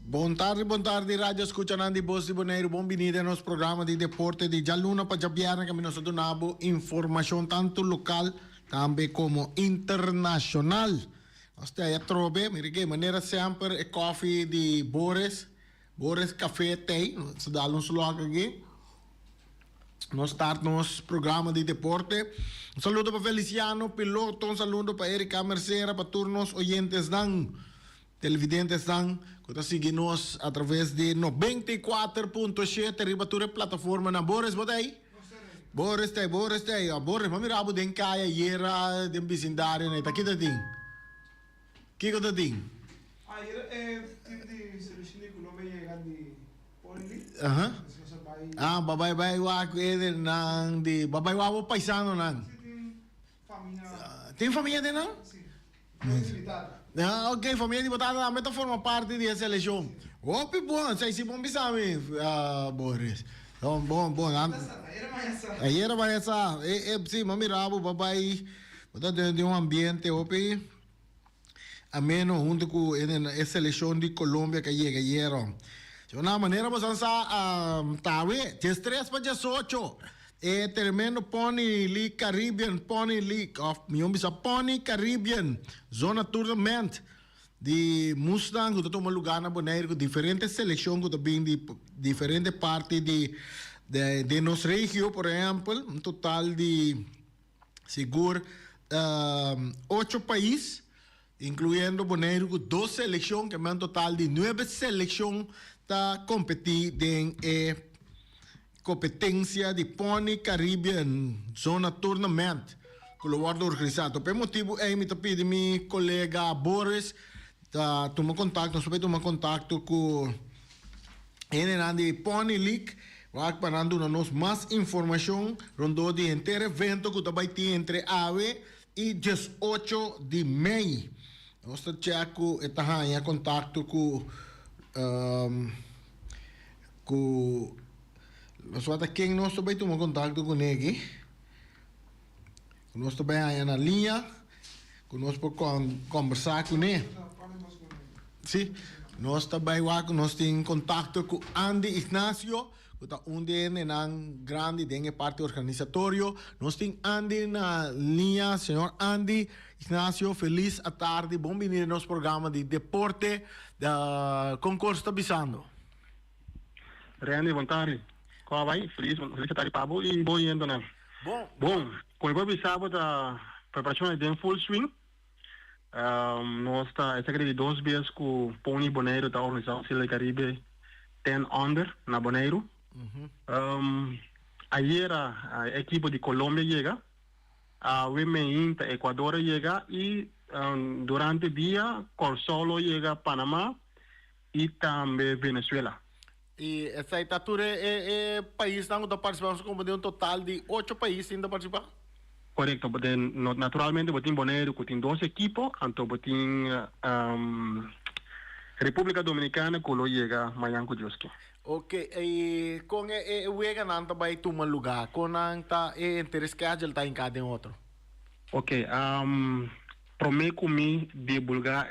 Buon tardi, Radio Escuchanandi Bossi Bonaire, bem-vindo ao nosso programa de deporte de Jaluna para Jabiana, que nós donamos informação tanto local também como internacional. Nós temos a trobe, de maneira sempre, coffee de Boris Café Tei, nós damos um slogan aqui. Nós start nosso programa de deporte. Um saludo para Feliciano, piloto, saludo para Erika Mercera, para turnos oyentes dan. Televidentes dan, que está seguindo-nos através de 94.7, ribatura plataforma na Boris, botei? Boris, Boris, mas mirabo den kaya, yera, den bicindário, né? Tá aqui, Tatim? Que tá Tatim? Time de seleção de Colômbia chegando de Poli. Babay wako nang di babay wako paisano nang. Tem família de nang? Sim. Ok, família de batata também forma parte da seleção. Opi bom, sei se bom bisame, Boris. Bom. Aí era mais essa, sim, mami rabo, babay, batata de ambiente, opi. A menos junto com a seleção de Colômbia que chegaram. De uma maneira, você sabe, tawe, de 3 para 18. Termino Pony League Caribbean, Pony League of Miombisa Pony Caribbean, Zona Tournament. De Mustang, que está lugar na Bonaire, com diferentes seleções, que também de diferentes partes de nossa região, por exemplo, um total de, seguro, 8 países, incluindo Bonaire, com 2 seleções, que é um total de 9 seleções para competir em competência de Pony Caribbean Zona Tournament, que o guarda organizado. Por motivo, eu me pedi meu colega Boris, tomar contato, nós vamos tomar contato com ele de Pony League, para dar mais informação rondou de inteiro evento que vai ter entre AVE e 18 de maio. Nós estamos em contato com nós vamos quem nós também tomar contato com ele. Nós também aí na linha, conosco para conversar com ele. Sim, nós também nós temos contato com Andy Ignacio, que está grande dentro parte organizatório. Nós temos Andy na linha, senhor Andy Ignacio, feliz à tarde, bem-vindo ao nosso programa de deporte da concurso está bisando. Reani, boa tarde. Como vai? Feliz tarde, Pablo, e bom indo, né? Bom, como eu bisava da preparação de full swing, nós está de 2 vezes com o Pony Bonaire da organização Silva Caribe 10 Under na Bonaire. Ayer a equipe de Colômbia chega, a Women da Equador chega e durante o dia Corsolo chega Panamá e também Venezuela. E essa estatura é país que participamos como de um total de 8 países ainda participar? Correto, naturalmente tem Bonaire, tem 2 equipos, então tem República Dominicana que chega amanhã com Joski. Ok, e com o Ega não vai tomar lugar, com anta interesse que está em cada outro. Ok, prometo me divulgar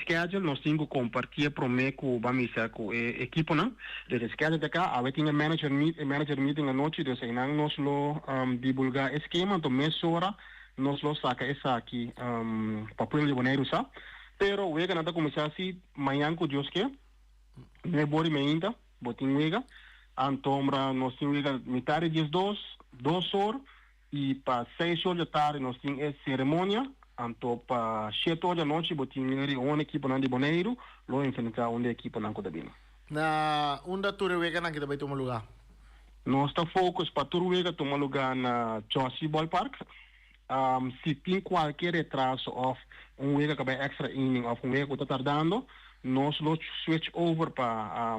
schedule nós temos que compartilhar prometo com a equipe não de schedule de cá a tem manager meeting à noite de sei não nós lo divulgar esquema então mesora nós lo saca essa aqui para pôr de Bonaire sabe pero o Ega nada começar assim amanhã com Deus que me bori me ainda botin o Ega então nós temos metade de 2 horas e para 6 horas da tarde nós temos essa cerimônia. Então, para 7 horas da noite, eu tinha uma equipe de Bonaire, lo enfrentar uma equipe na Codabino. Na onde Turuega não que vai tomar lugar? Nós estamos focados para Turuega tomar lugar na Chelsea Ballpark. Se tem qualquer retraso ou Wega que vai extra inning ou Wega que está tardando, nós lo switch over para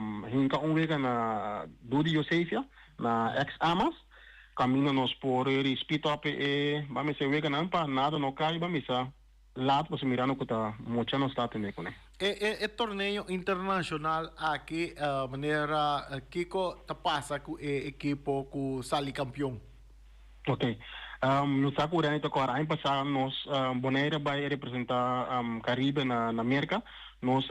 Wega na Dudi Yosefia, na ex-Amas. Caminho nós por speed up vamos ser Wega não para nada não cai vamos lá para mirando que está muito não está tendo né torneio internacional aqui maneira Kiko tá passa com equipe com sali campeão. Ok, Nos acurando agora, ano passado, nós, Bonaire vai representar Caribe na América. Nós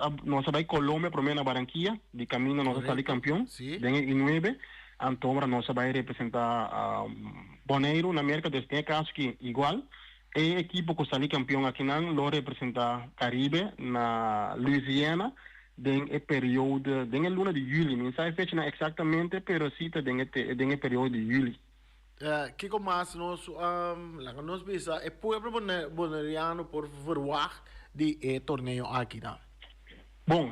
vai Colômbia, primeiro na Barranquilla, de caminho nós saímos campeão, Sim. em 9. Então, nós vai representar Bonaire na América, desde caso que igual. E equipo que saiu campeão aqui não, lo representa Caribe na Louisiana, den o período, den a luna de julho. Não sei a fecha exatamente, mas sim, den o período de julho. Kiko mas nós nós bisa é pueblo bonaireano por verwacht de torneio aqui não. Bom,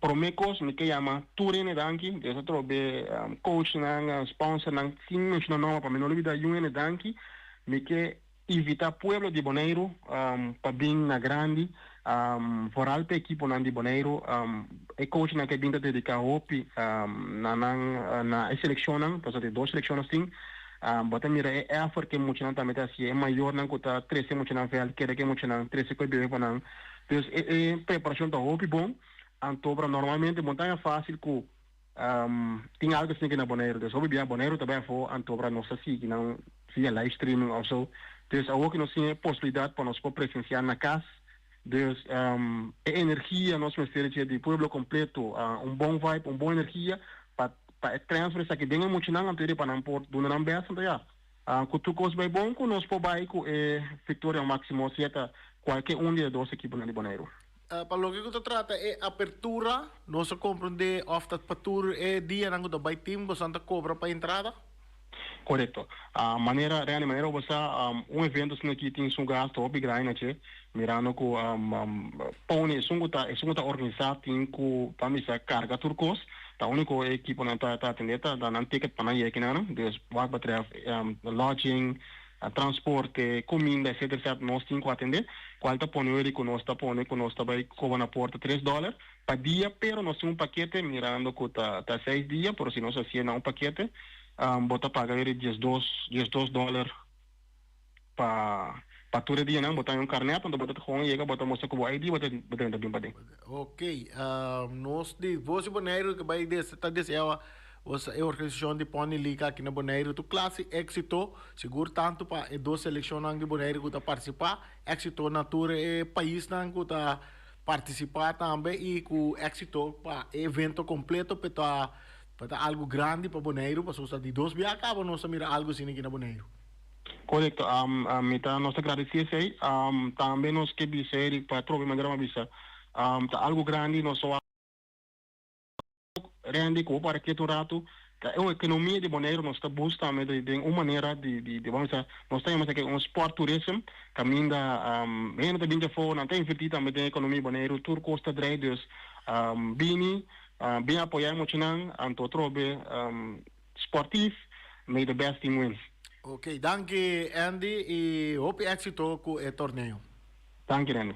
promecos me que chama Turine Danki, dessa trobe coach na sponsor na sim mencionou nome para menor vida June Danki, me que evita pueblo de Bonaire para bem na grande for alta equipo na de Bonaire e coach na que binda dedicar hopi na seleção não, por exemplo, 2 seleções sim. Bota mira é a porque muito não também assim é maior não que tá 13 muito nãovel que muito não 13 que bebe para não então preparação tá hopi bom antobra normalmente montanha fácil que tem algo assim que na Bonaire então sobre bem Bonaire também for antobra nossa assim que não via live streaming also então algo que nós tem possibilidade para nós presenciar na casa dus energia nós precisamos de pueblo completo bom vibe boa energia para transfer sa kidinga mo chinang antiri panamport duna nang besa ya kutukos bay bom ko nos po bay ko Victoria Máximo sieta qualquer dia dos equipos na Bonaire. Para lo que tu trata é apertura, nós compreende of that patur é dia nang do by team go santa cobra para entrada. Correto. A maneira você evento assim aqui tem um gasto obi grande che mirando ko pone sunguta organizado tem ko pamisa carga turcos ta único equipo não tá atendendo dá não ticket para aí aqui não dus wat betreft lodging transporte comida etc nós tem que atender qual tá pone ele que nós tá vai cobrar na porta $3 para dia pero nós temos paquete mirando ko tá 6 dias por se nós assim não paquete bota pagar ele $12 para todo dia não botar carnet então bota com chega bota mostra com ID bota bem para dentro. Ok, nós de você Bonaire que vai tá deseava a organização de Pony League aqui na Bonaire tu classe éxito seguro tanto para e 2 seleções de Bonaire que tá participar éxito natura e país não que tá participar também e com éxito para evento completo para algo grande para Bonaire para usar de 2 via acaba nós mira algo assim aqui na Bonaire. Correto, nós agradecemos também nós que dizer para trocar maneira uma visa algo grande nós só rende com para que rato a economia de Bonaire nós está buscando de uma maneira de vamos dizer nós temos aqui sport tourism caminho da ainda bem de fora não tem invertido também a economia de Bonaire tour costa dreidos bini bem apoiar muito não anto trobe sportivo may the best team wins. Ok, danke Andy e hope éxito com o torneio. Danke Andy.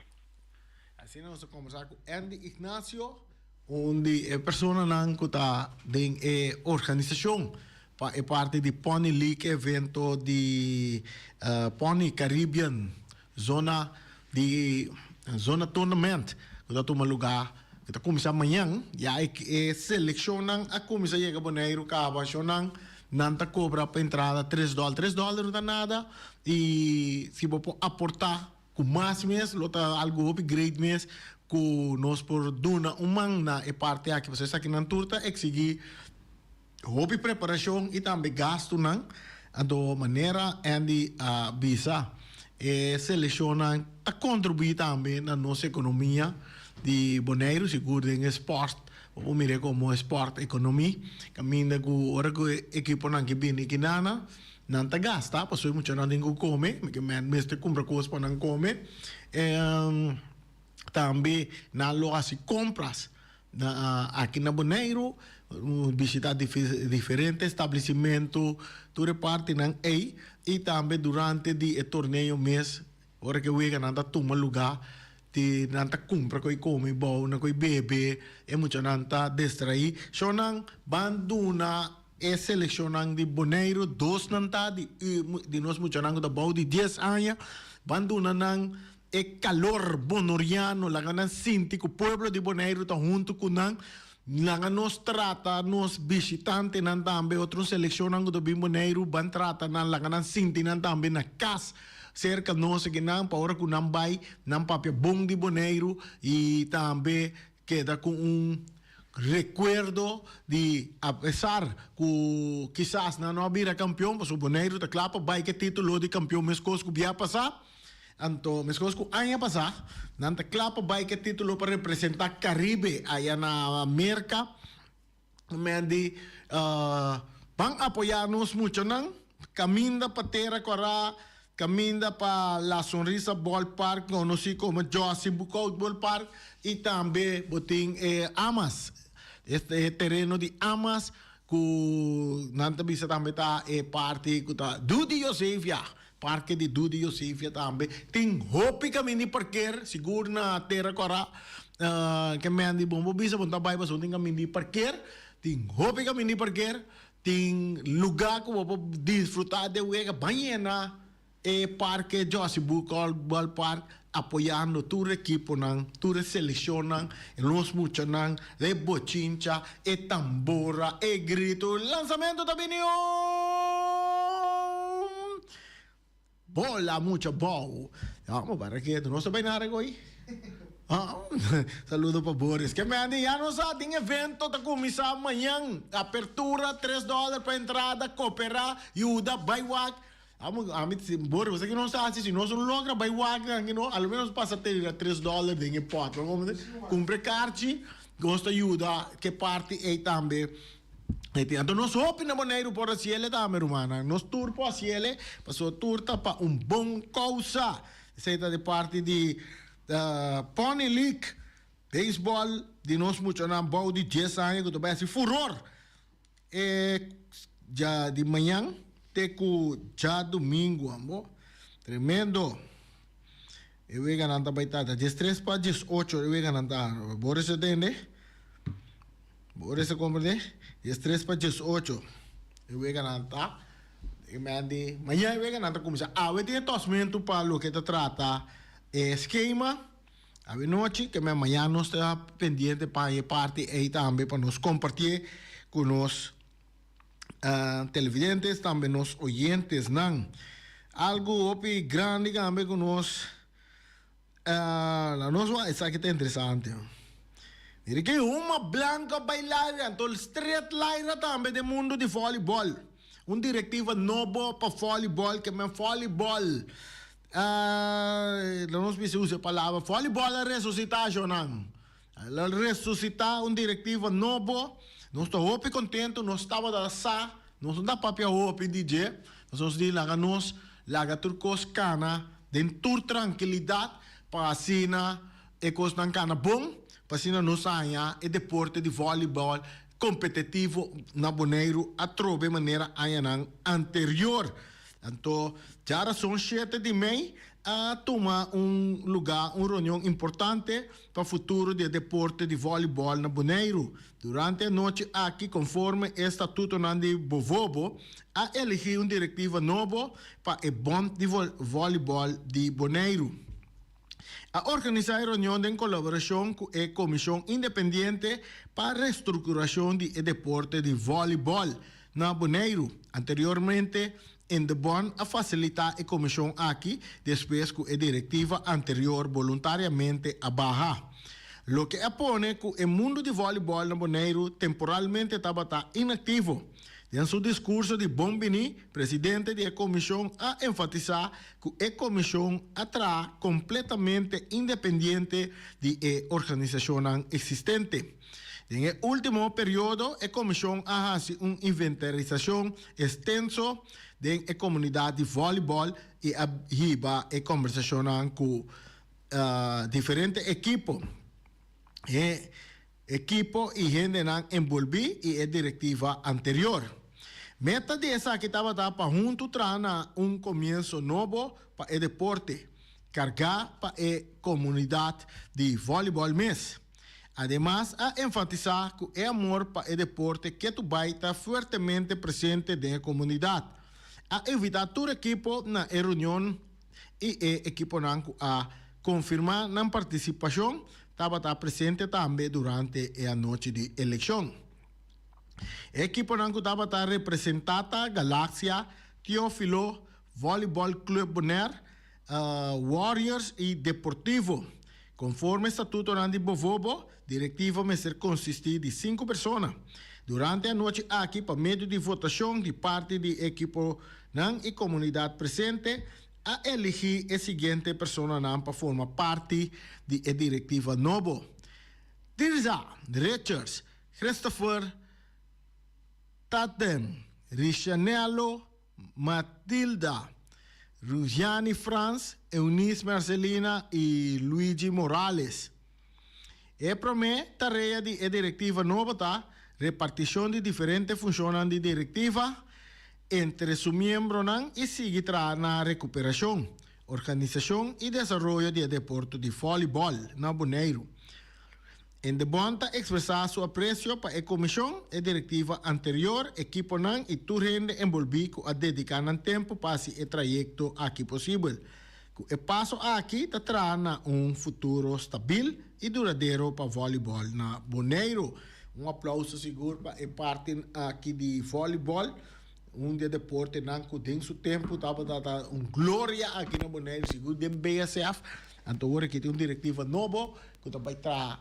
Assim nós vamos conversar com Andy Ignacio, onde é pessoa não que está em organização para parte de Pony League evento de Pony Caribbean zona tournament que está tomando lugar que está começando amanhã e aí selecionam a começar chega Bonaire acaba chonang nanta cobra para entrada $3 $3 não dá nada e se você aportar com mais mês lota algo upgrade mês com nós por duna na e parte aqui você está aqui na turta exigir hobby preparação e também gasto não a do maneira Andy visa e seleciona a contribuir também na nossa economia de Bonaire seguro em esporte o mire como sport economia caminha com ora com equipo não que bem que nana não tá gasta passou muito não tem que comer que mestre compra coisas para não comer também na loja compras aqui na Bonaire visitar diferentes estabelecimentos toda parte não e também durante o torneio mês ora que o que não tá toma lugar de nanta compra koi come bom na koi bebe e muito nanta distrair sonang banduna e selecionang de Bonaire dos nanta de nós muito nang da bom de 10 anos banduna nang e calor bonoriano la ganan sinti que o pueblo de Bonaire tá junto com nang Nanga nos trata, nos visitante nan tambe, outros selecionam do Bimboneiro, ban trata nan langa nan sinti nan tambe na cas, cerca nós que não, para hora que não vai, não papel bom de Boneiro, e também queda com recuerdo de, apesar que quizás não vira campeão, mas o Boneiro está claro, vai que título de campeão, mas coisa que vai passar. Então, mas coisas que ano passado, não está claro, vai que título para representar Caribe, aí na América, mas de, vão apoiar-nos muito, não? Caminda para terra, corá, caminda para La Sonrisa Ballpark, conhecido como Josie Bukout Ballpark, e também botem Amas, este terreno de Amas, que não bisa também está parte que está Dudy Josefia, parque de Dudy Josefia também. Tem hopi kami ni parquear, seguro na terra corá, que me andi bom bisa, bom trabalho, mas tem kami ni parquear, tem hopi kami ni parquear, tem lugar que vou desfrutar de uega banhena, parque Josie Bukout Ballpark, apoiando todo o equipo, toda a seleção, os muchos, de bochincha, e tambora, e grito, lançamento da opinião! Bola, mucha bola. Vamos para que não se vai nada aí. Saludo para Boris. Que me andi, já não sabe, tem evento tá começar amanhã. Apertura, $3 para entrada, cooperar, ajuda, baiwag. Boris, você que não sabe, se não logra baiwag, ao menos passa a ter $3 de importa. Cumpre carte, gosta de ajuda, que parte é também. Então, nós hopi na Boneiro por a cielo também, romana. Nós tour por a cielo, passou tour para bom causa. Seita de parte de Pony League, beisebol, de nós muito na bom de 10 anos, que vai ser furor. Já de manhã, já domingo, amor. Tremendo. Eu ia ganhar também, tá? 13 para 18, eu ia ganhar. Boris, você entende? Boris, você compreende? 13 para 18. Eu ia ganhar, tá? Amanhã eu ia ganhar, começar. Eu tenho tosmento para o que te trata. Esquema. A noite, que amanhã nós está pendiente para a parte aí também, para nos compartilhar com os televidentes, também nos oyentes, não? Algo grande também com nós. Isso aqui está interessante. Mira que uma blanca bailarina, então o street line também do mundo de voleibol. Diretiva novo para voleibol, que é voleibol. Não se usa a palavra voleibol é ressuscitação, não. Ressuscitar diretiva novo. Nós estamos contentes, nós estamos da sa, nós não dá papel hopi DJ. Nós dizemos que nós, laga turcos cana, dentro tranquilidade, para assim, ecos não cana bom. Passina nos aia e deporte de voleibol competitivo na Boneiro a trobe maneira aia anterior. Então, já são 7 de maio a tomar lugar, reunião importante para o futuro do deporte de voleibol na Boneiro. Durante a noite aqui, conforme o estatuto de Bovobo, a elegir diretiva novo para o bom de voleibol de Boneiro. A organizar a reunião em colaboração com a Comissão Independente para a Reestruturação do Deporte de Voleibol na Boneiro. Anteriormente, em Debon, a facilitar a comissão aqui, depois que a diretiva anterior voluntariamente abaja. Lo que apone que o mundo de voleibol na Boneiro temporalmente estava inativo. Em seu discurso de Bombini, presidente da comissão, a enfatizar que a comissão está completamente independente da organização existente. No último período, a comissão ha feito uma inventarização extensa da comunidade de voleibol e abriu a conversação com diferentes equipos. Equipo e gente envolvida e a diretiva anterior. Meta dessa que estava para junto trana começo novo para o deporte, cargar para a comunidade de voleibol mês. Además, a enfatizar que é amor para o deporte que tu vai estar fortemente presente na comunidade. A evitar todo o equipo na reunião e o equipo a confirmar na participação estava presente também durante a noite de eleição. Equipo que estava representada Galáxia, Teófilo, Voleibol Club Bonaire, Warriors e Deportivo. Conforme estatuto de Bovobo, diretiva vai ser consistir de 5 pessoas. Durante a noite aqui, para meio de votação de parte do equipo e comunidade presente, a elegir a seguinte pessoa para formar parte da diretiva novo. Tirza, Richards, Christopher, Tatem, Richanello, Matilda, Rugiani Franz, Eunice Marcelina e Luigi Morales. E para mim, tarefa da diretiva nova tá repartição de diferentes funções da diretiva entre seus membros e seguir na recuperação, organização e desenvolvimento de deporte de voleibol na Bonaire. Em debonta expressar seu apreço para a comissão e diretiva anterior, equipo e tudo envolvido a dedicar tempo para esse trajeto aqui possível. O passo aqui trará futuro estável e duradouro para o voleibol na Bonaire. Aplauso seguro para a parte aqui de voleibol. De deporte que tem seu tempo, estava dando glória aqui na Bonaire, seguro de BSF. Então, agora aqui tem diretiva novo, que vai para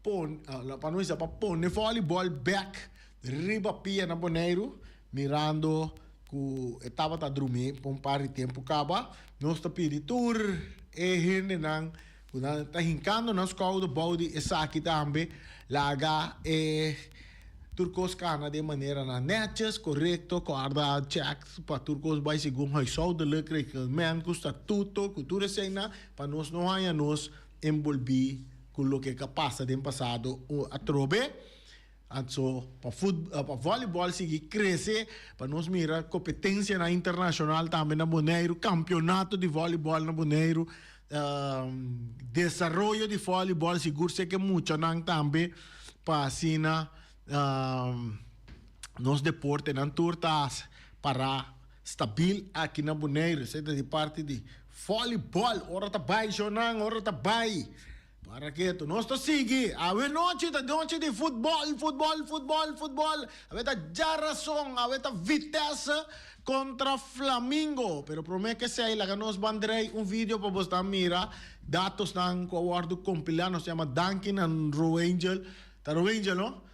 pôr voleibol back, riba pia na Bonaire, mirando que estava a dormir por par de tempo, acaba, nós está pedindo tour, e gente não, está hincando nas coisas do bode, e aqui também, laga, Turcos cana de maneira netjes, correto, guarda checks para turcos vai segundo o saudelijk regulamento, estatuto, cultura cena, para nós não há nos envolver com o que passa no passado a trobe. Então, para voleibol seguir crescer, para nós mirar competência na internacional também na Bonaire, campeonato de voleibol na Bonaire, desenvolvimento de voleibol, seguro sei que muito não também para assinar nos deportes não turtas para stabil aqui na Bonaire, seja de parte de voleibol, ora tá baixo não, ora tá baixo. Para que tu nós sigue, a noite de futebol, a veta Jarason, a veta Vitesse contra Flamengo, pero prometo que sei lá que nós bandrei vídeo para você mirar, dados ng coawardo compilado, se chama Duncan and Roangel, no?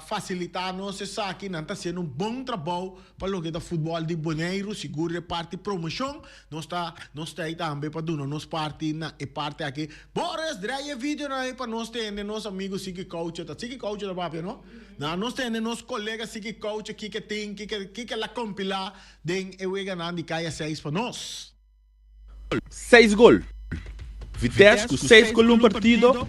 Facilitar-nos essa aqui, não está sendo bom trabalho para o que é futebol de Bonaire, seguro é parte de promoção, nós está aí também para dar nos parte na parte aqui. Boris, drei vídeo aí para nós ter nossos amigos Sigi Coach, da papel, não? Nós temos nossos colegas Sigi Coach que tem que lá compilar, den eu ganhar de caia 6 para nós. 6 gols. Vitesse com 6 gols no partido,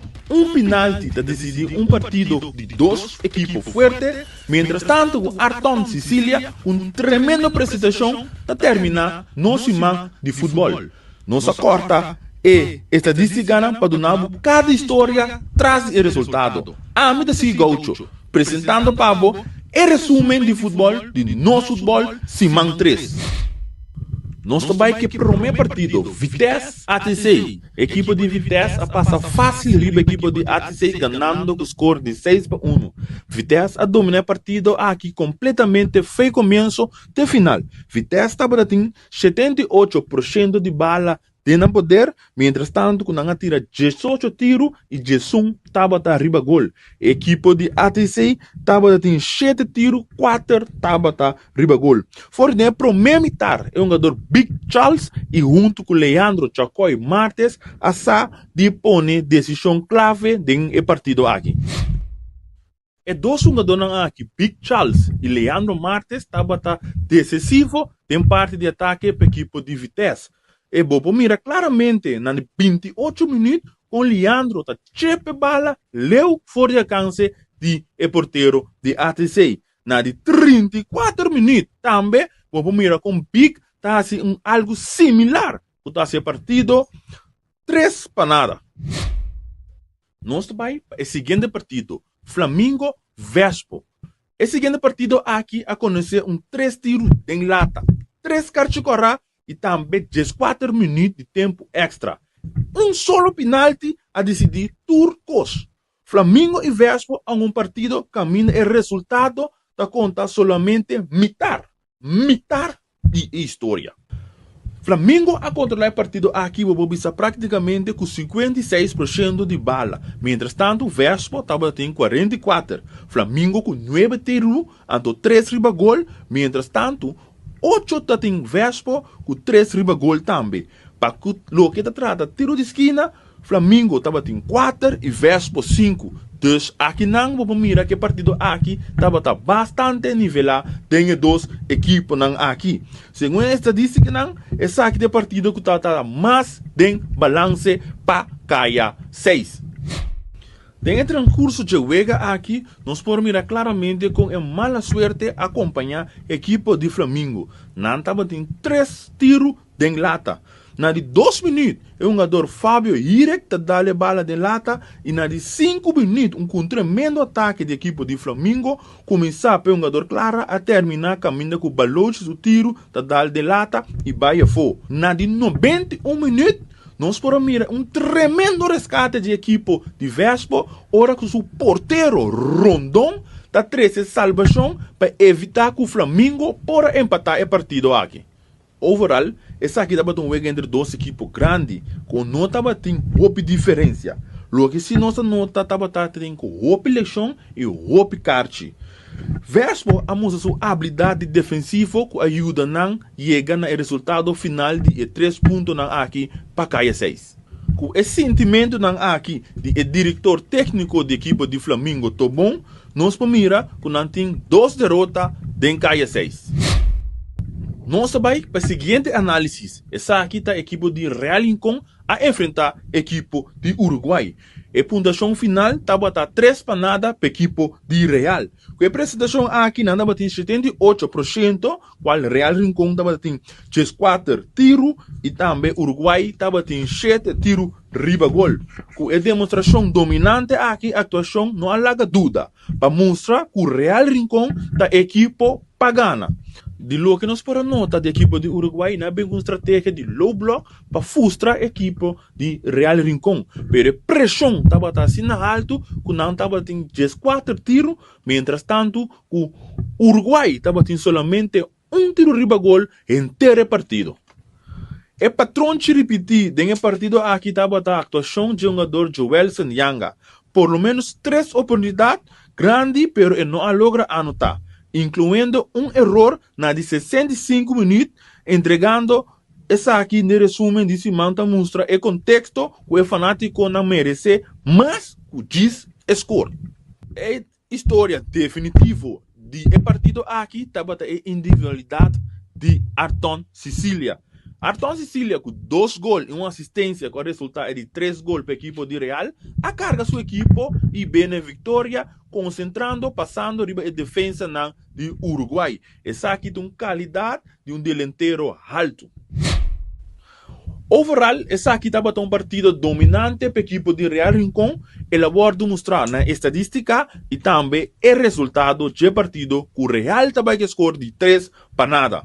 penalti para decidir partido de 2 equipos fortes, mientras tanto o Arton Sicília, tremenda apresentação para terminar nosso imã de futebol. Nossa corta e estadística para donar cada história traz o resultado. A mim da Gaucho, apresentando para o resumo de futebol de nosso futebol Simão 3. Nós também que para o primeiro partido, Vitesse ATC, equipe de Vitesse a passa fácil riba a equipe de ATC ganhando com o score de 6-1. Vitesse a dominar o partido aqui completamente foi começo de final. Vitesse estava tendo 78% de bala de poder, mientras tanto quando ela tira 18 tiros e 18 estava a riba gol. A equipe de ATC estava tendo 7 tiros, 4 estava a riba gol. Fora de primeiro mitad, é jogador Big Charles e junto com Leandro Chacoy Martes, a de pone decisão clave do partido aqui. E dois jogadores aqui, Big Charles e Leandro Martes, estavam decisivo em parte de ataque para a equipe de Vitesse. E Bobo mira claramente, na 28 minutos, com Leandro, tá chepe bala, leu fora de alcance de porteiro de ATC. Na de 34 minutos, também, Bobo mira com Big, tá assim, algo similar. Tá assim, partido 3-0. Nós vai o seguinte partido, Flamengo Vespo. O seguinte partido aqui a conhecer 3 tiros em lata, 3 cartas corra e também 14 minutos de tempo extra. Um solo penalti a decidir turcos. Flamengo e Vespo a um partido caminha o resultado da conta solamente mitar de história. Flamengo a controlar o partido aqui bobisa praticamente com 56% de bala. Mientras tanto, Vespo estava em 44%. Flamengo com 9 tiros, ando 3 riba gol. Mientras tanto, 8 está em Vespo com 3 riba gol também. Para o que trata tiro de esquina, Flamengo estava em 4 e Vespo 5. Dus aqui não vamos mirar que partido aqui estava bastante nivelado. Tem dois equipes aqui. Segundo a estatística, esse aqui é partido que está mais de balance para caia 6. Tem transcurso de juega aqui, nós podemos mirar claramente com a mala suerte acompanhar a equipe de Flamengo. Não estava em 3 tiros de lata. Na de 2 minutos, o jogador Fábio Hirek dá a bala de lata e na de 5 minutos, com um tremendo ataque da equipe de Flamengo, começar para o jogador Clara a terminar caminhando com o balotes, o tiro, dá de lata e vai a fogo. Na de 91 minutos, nós podemos mirar um tremendo resgate da equipe de Vespo, ora com o porteiro Rondon da 13 salvação para evitar que o Flamengo possa empatar o partido aqui. Overall, essa aqui estava um jogo entre duas equipes grandes, com não estava tendo muita diferença. Logo que se nossa nota estava tendo com muita eleição e muita carte. Vespo a mostra sua habilidade defensiva que ajuda a chegar no resultado final de 3 pontos aqui para caia 6. Com esse sentimento aqui de diretor técnico da equipe de Flamengo tô bom, nós podemos que não tem 2 derrotas em caia 6. Nós vamos para a seguinte análise. Essa aqui está a equipe de Real Rincón a enfrentar a equipe de Uruguai. A pontuação final estava 3 para nada para a equipe de Real. Com a apresentação aqui, nós estava em 78%, qual Real Rincón estava em 4 tiros e também Uruguai estava em 7 tiros riba gol. Com a demonstração dominante aqui, a atuação não há dúvida para mostrar que o Real Rincón está a equipe pagana. De lo que nós podemos notar da equipe de Uruguai, não é bem uma estratégia de low block para frustrar a equipe de Real Rincón. Pero a pressão estava assim alto, que não estava em 4 tiros, mientras tanto, o Uruguai estava em somente um tiro riba gol em todo partido. O patrão se repetir no partido aqui estava a atuação de jogador Joelson Yanga. Por lo menos 3 oportunidades grandes, pero ele não logra anotar, incluindo um erro na de 65 minutos, entregando essa aqui no resumo de Simão mostra o contexto que o fanático não merece, mas o diz score. É história definitiva de partido aqui estava a individualidade de Ayrton Sicília. Ayrton Sicília, com 2 gols e uma assistência, com o resultado de 3 gols para a equipe de Real, a carga sua equipe e bem a vitória, concentrando, passando a defesa de Uruguai. Essa aqui tem qualidade de um delantero alto. Overall, essa aqui estava um partido dominante para a equipe de Real Rincón. Ela aborda mostrar na estadística e também o resultado do partido que o Real estava a score de 3 para nada.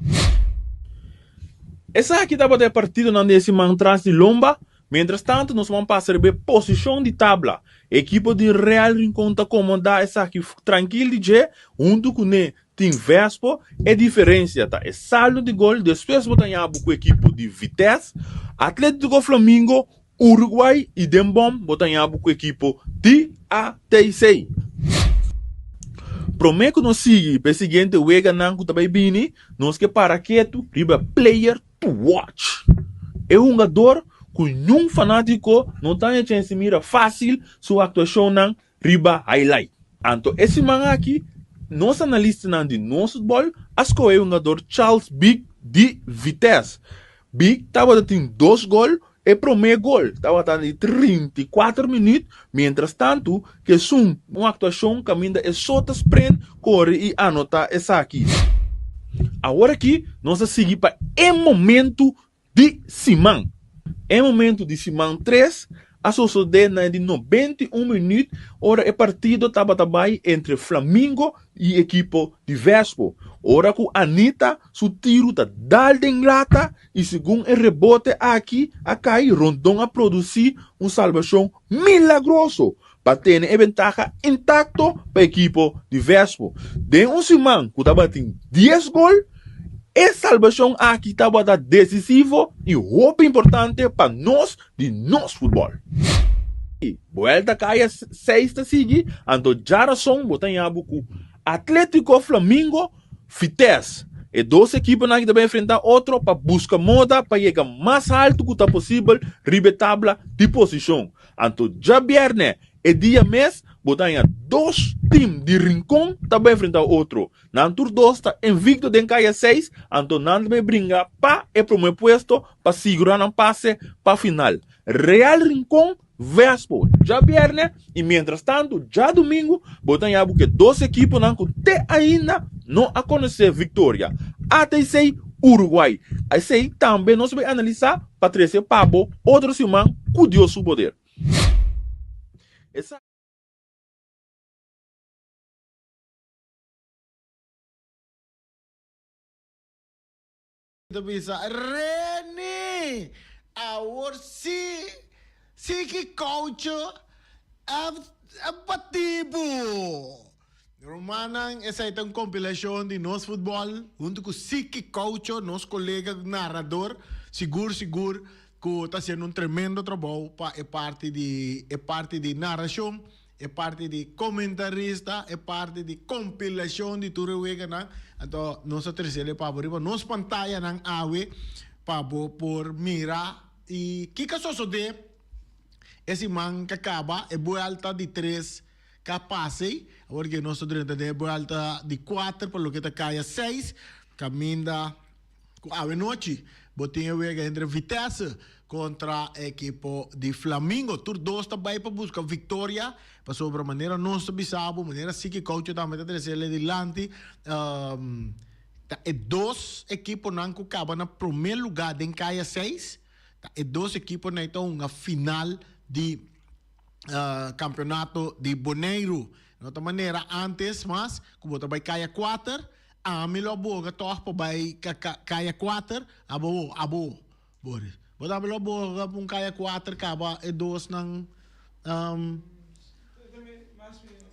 Essa aqui estava de partido na décima atrás de Lomba. Mientras tanto, nós vamos passar a posição de tabla. A equipe de Real Rincón está comandando essa aqui tranquilo de junto com o Team Vespo. A diferença tá? É saldo de gol. Depois botamos com a equipe de Vitesse, Atlético Flamengo, Uruguai e Dembom botamos com a equipe de ATC. Prometo que nós seguimos para o seguinte wega não que também bini, nós que para quieto, riba player to watch. É um jogador que nenhum fanático não tem a chance de mirar fácil sua atuação na riba highlight. Então, esse man aqui, nosso analista de nosso futebol, escolheu o jogador Charles Big de Vitesse. Big estava tendo 2 gols. O primeiro gol estava em 34 minutos, mientras tanto, que uma atuação caminha e só sprint, corre e anota essa aqui. Agora aqui, nós seguimos para o momento de Simão. É momento de Simão 3, a suceder na de 91 minutos, ora o partido estava também entre Flamengo e equipo de Vespo. Ora com Anita, su tiro da dal de ingrata e segundo o rebote aqui, a cair Rondon a produzir salvação milagroso para ter a ventaja intacto para o equipo de Vespo. De semana que estava batendo 10 gols, a salvação aqui estava decisivo e roupa importante para nós de nosso futebol. Vuelta caia 6 da seguir, então já são botanhabo com Atlético Flamengo, Vitesse. E duas equipes que também enfrentar outro para buscar moda para chegar mais alto que está possível, tabla de posição. Então já viernes e dia mês, botanha dois times de Rincón também enfrentar outro. Nantur dois está invicto de caia 6, então não me brinca para o primeiro puesto para segurar um passe para a final. Real Rincón Vespo, já viernes e mientras tanto, já domingo, botanha que duas equipes não até ainda não a conhecer vitória. Até sei Uruguai. Aí também nós vamos analisar Patrícia Pabo, outro semana, com Deus o poder. Essa Reni, our si que coach abatibo. Romanang, essa é uma compilação de nosso futebol, junto com o Siki Coach, nosso colega narrador, seguro, que está fazendo tremendo trabalho para parte de narração, é parte de comentarista, é parte de compilação de tudo o que então nossa terceira para abrir nossa pantalla nang awe para por mirar e que caso de esse man que acaba é boa alta de 3 capaz, porque nós estamos de boa alta de 4, por lo que está caia 6, caminha a noite, botinha vega entre Vitesse contra a equipe de Flamengo. Tur dois também para buscar vitória, para sobre a maneira nossa bisabo, maneira assim que coach também está trazendo adiante. E dois equipes não que acabam no primeiro lugar em caia 6, e dois equipes não estão na final de campeonato de Boneiro. De outra maneira, antes, mas, como também caia 4, a melhor boa que vai caia 4, abo, Boris. Mas a melhor boa que caia 4, acaba e 2 ng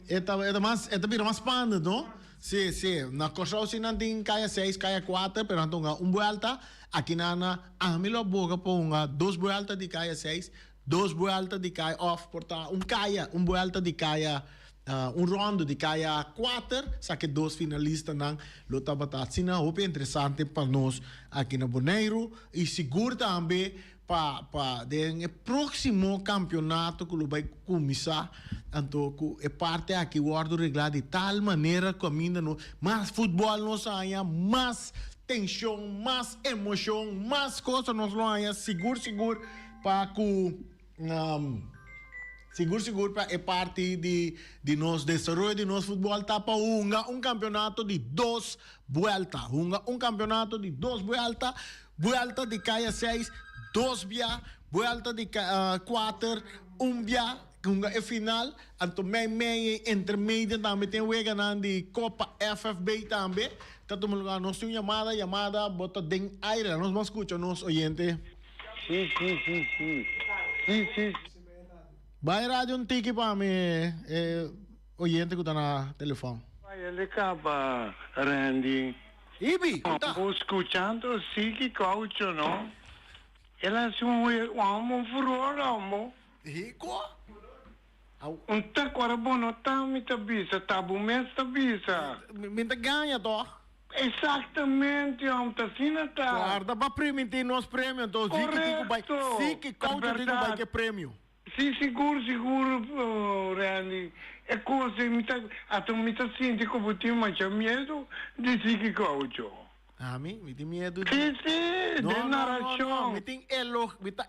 é mais panda, não? Sim. Na construção não tem caia 6, caia 4, pero então vuelta, aqui na a melhor boa que ponga 2 vueltas de caia 6, 2 vueltas de caia off, portanto, vuelta de caia, rondo de caia 4, só que 2 finalistas não luta batata. Sina, é interessante para nós aqui na Boneiro e seguro também para o próximo campeonato que vai começar. Então, é parte aqui o ordem reglado de tal maneira que mais futebol nós há, mais tensão, mais emoção, mais coisas nós não há, seguro para que seguro para parte de nosso desenvolvimento de nosso futebol tá para campeonato de 2 vueltas, campeonato de 2 vueltas, vuelta de caia 6, 2 via, vuelta de 4, via, é final, então meio intermédio também tem o de Copa FFB também, tá todo mundo nós temos chamada bota den aire, nós vamos escutar nosso oyente. Sim. Vai rádio um tique para mim, oyente que está na telefone. Vai ele acaba, Randy. Ibi, tá. Escutando Siki Coach, não? Ela se um furor, amor. Rico? Tá agora bom, não tá me tabisa, tá bom mês tabisa. Me ganha, tó. Exatamente, tá assim, tá. Guarda para prêmio, tem nosso prêmio, então Siki Coach vai que prêmio. Sim, seguro, Randy. É coisa, até me tá sentindo que eu tenho mais medo de Siki Coach. Me tem medo de... Sim, de narração. Me tem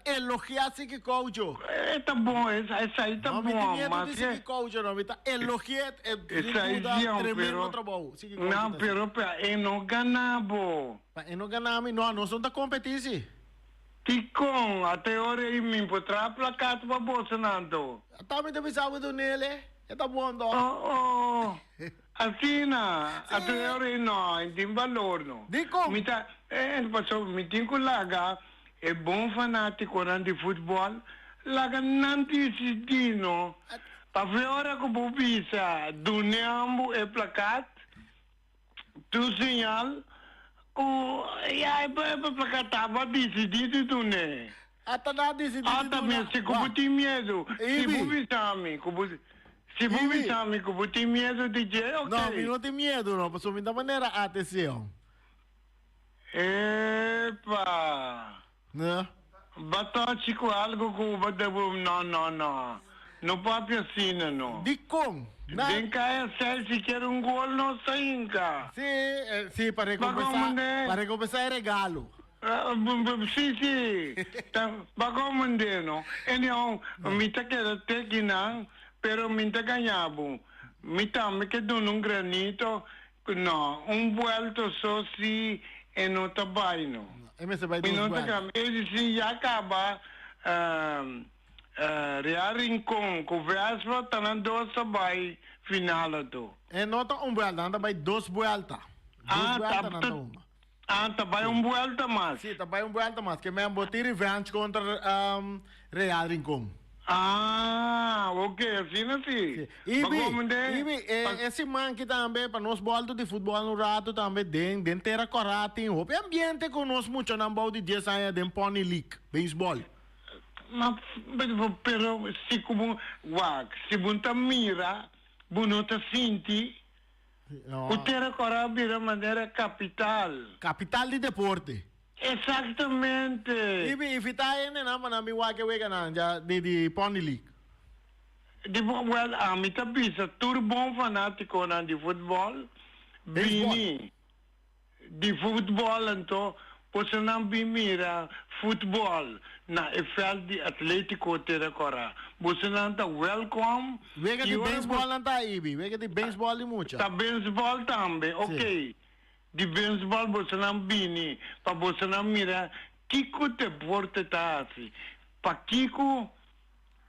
elogiar Siki Coach. Tá bom, essa aí tá bom. Me tem medo de Siki Coach, não. Me tá elogiar, tremendo trabalho. Não, pero não ganamos. Não ganamos, não somos da competição. Tikong, até hora e mim potrá placato para bolsa nanto. Tami tabi sabi do nele. Ito buwan to. Oh, assim na, até hora e não, hindi valor no. Dikong. Mita, paso, mitin ko laga, bom fanático de futebol, laga nanti si Dino, pa fiora ko bubisa, dunyambo placat, tu señal, o ya placatava decidido tu ne. Ata na di si Ata me se kubuti miedo, si bubisami, si bubisami kubuti miedo DJ, No, mi okay. no te miedo, no. Paso minta manera atención. Epa. No? Bataci com algo com o não. Não pode assim, não. Dikong. Na, Vem cá, é sério, se quer gol, não sai cá. sí, para recompensar el regalo. Sim. Bagong hindi, no? Anyhow, mita quer até que não, pero mita ganhabo. Mita, me quer um granito, não, vuelto só se e não trabalho, não. MS by Minuto kami, si Yakaba, Riaring Kong, Vespa, Tanando sabay, finala to. E nota vuelta, anda by dos vuelta. Dos vuelta na uma. Tabay vuelta mas. Sí, tabay vuelta más. Que me emboti revenge contra Real Rincón. Ok, assim na si. Ibi, esse man que também para nós volta de futebol no rato também den terra corata em o ambiente que nós muito na bau de 10 anos den Pony League, beisebol. Mas pero se como se bunta mira, bunota sinti, o terra corata vira maneira capital. Capital de deporte. Exatamente. Ibi, ifita na mana mi wake wega na ja de Pony League. Well, a mim tá bisa, tudo bom fanático na de futebol, bini de futebol então, você não mira futebol na EFL de Atlético Terracora. Você não tá welcome. Wega de baseball não tá Ibi, wega de baseball e mucha. Tá baseball também, ok. De baseball você não bini, para você não mira, Kiko te porte tá assim, para Kiko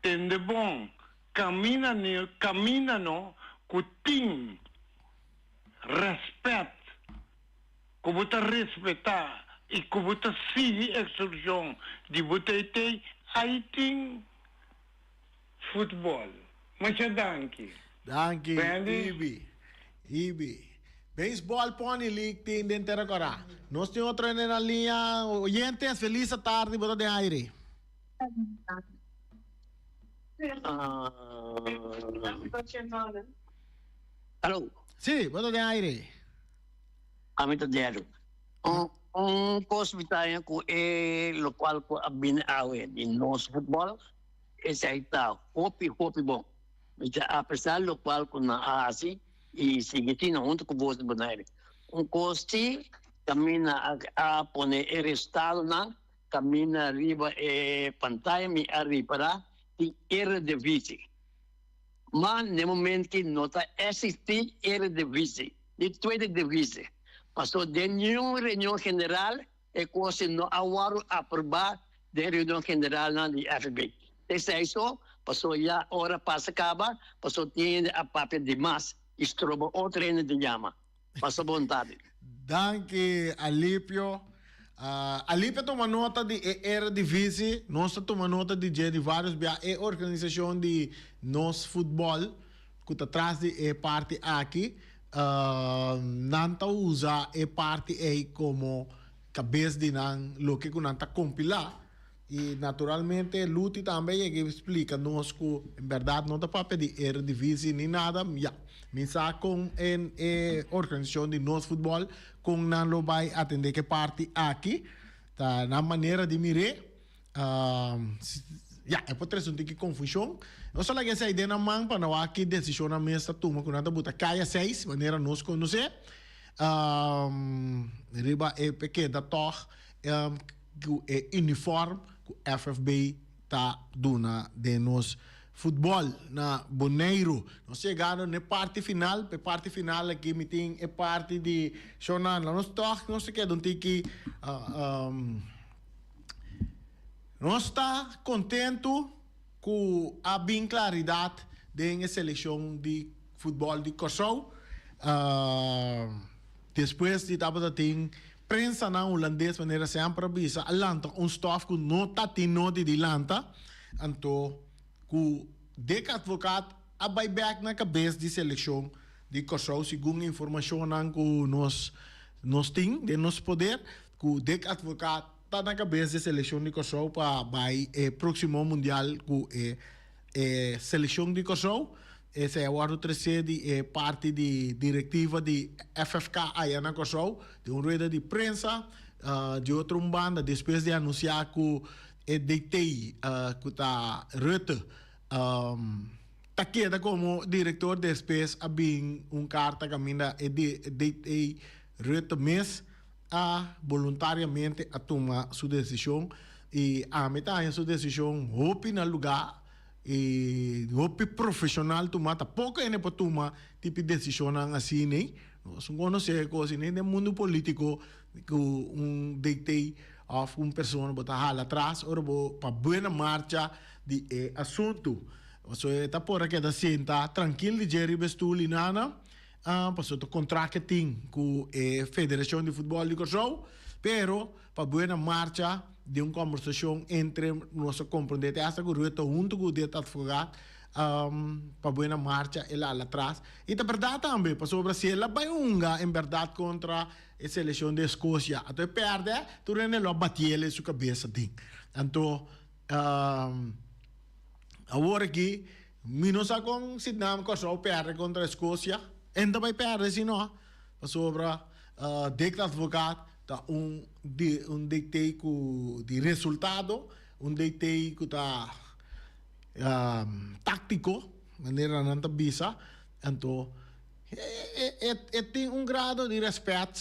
tem de bom. Camina no, com tim, respeito, que você respeitar e que você seguir a instrução de você ter, aí tem futebol. Mas é danke. Danke, Bendy. Ibi. Baseball Pony League tem de Terracora. Nós temos outro na linha. Oyentes, feliz tarde, bota de aire. Hello, Sí, bota de aire. kami to Jero. Ang course bitayan ko lokal ko abinawe di nose football sa ita hopi bom. Mita apesar lokal ko na asi e sigiti na unto ko boss banay. Ang course kami na pone estado na kami na riba pantalla mi arriba di Eredivisie. Maar in het moment que nota SST Eredivisie, de tweede divisie. Paso de reunião general e quase no awaru aprovar de reunião general na de FB. Desse isso, paso já hora passa acaba, paso tem a papel de mais, estrobo outra de llama. Paso vontade. Danke, Alipio. Alipio toma nota de Eredivisie, nós toma nota de vários organização de nos futebol, que está atrás de parte aqui, não usa parte aí como cabeça de lo que não está compilar. E naturalmente Luti também explica nos que em verdade não está para pedir Eredivisie nem nada, Misa com a organização de nosso futebol, com não lo vai atender que parte aqui, tá na maneira de mirar, é por isso que confusão. Eu só que essa ideia na mão para não aqui decisão na mesa toma com nada buta caia 6, maneira nos conhecer, riba é pequena tor, uniforme que FFB tá dona de nos futebol na Boneiro. Nós chegamos na parte final aqui me tem a parte de Shonan. Nós toque, nós quer um tiki Nós está contento com a bem claridade da seleção de futebol de Kosovo. Depois de tava tem prensa na holandês maneira sempre bisa Atlanta stof que não tá tendo de Atlanta, então que de advogado a buyback na cabeça de seleção de Kosovo segundo a informação que nós tem de nosso poder que de advogado tá na cabeça de seleção de Kosovo para próximo mundial que seleção de Kosovo. Esse é o árbitro terceiro parte de diretiva de FFK aí na Kosovo, de uma rueda de prensa, de outra banda, depois de anunciar que o DT, que está Rutte, está queda como diretor, depois a bem carta que a DT Rutte mês voluntariamente a tomar sua decisão e a metade sua decisão hope no lugar e hope profissional tomar pouco ainda para tomar tipo de decisão assim né nós não conhecemos coisa nem no mundo político que DT of pessoa botar atrás ou para boa marcha de assunto so está por aqui da senta tranquilo de Jerry Bestuli nana passou o contrato que tem com a Federação de Futebol de Kosovo, pero para boa marcha de uma conversação entre nosso compreendente essa gruta junto com o diretor advogado para boa marcha e lá atrás e da verdade também passou o Brasil lá vai em verdade contra a seleção de Escócia até perde tu rende lo batia ele sua cabeça tem então agora aqui menos a com Sidnam Kosovo perde contra a Escócia ainda vai perder se não sobre de advogado tá DT de resultado DT que tá tático maneira não tá bisa então tem grado de respeito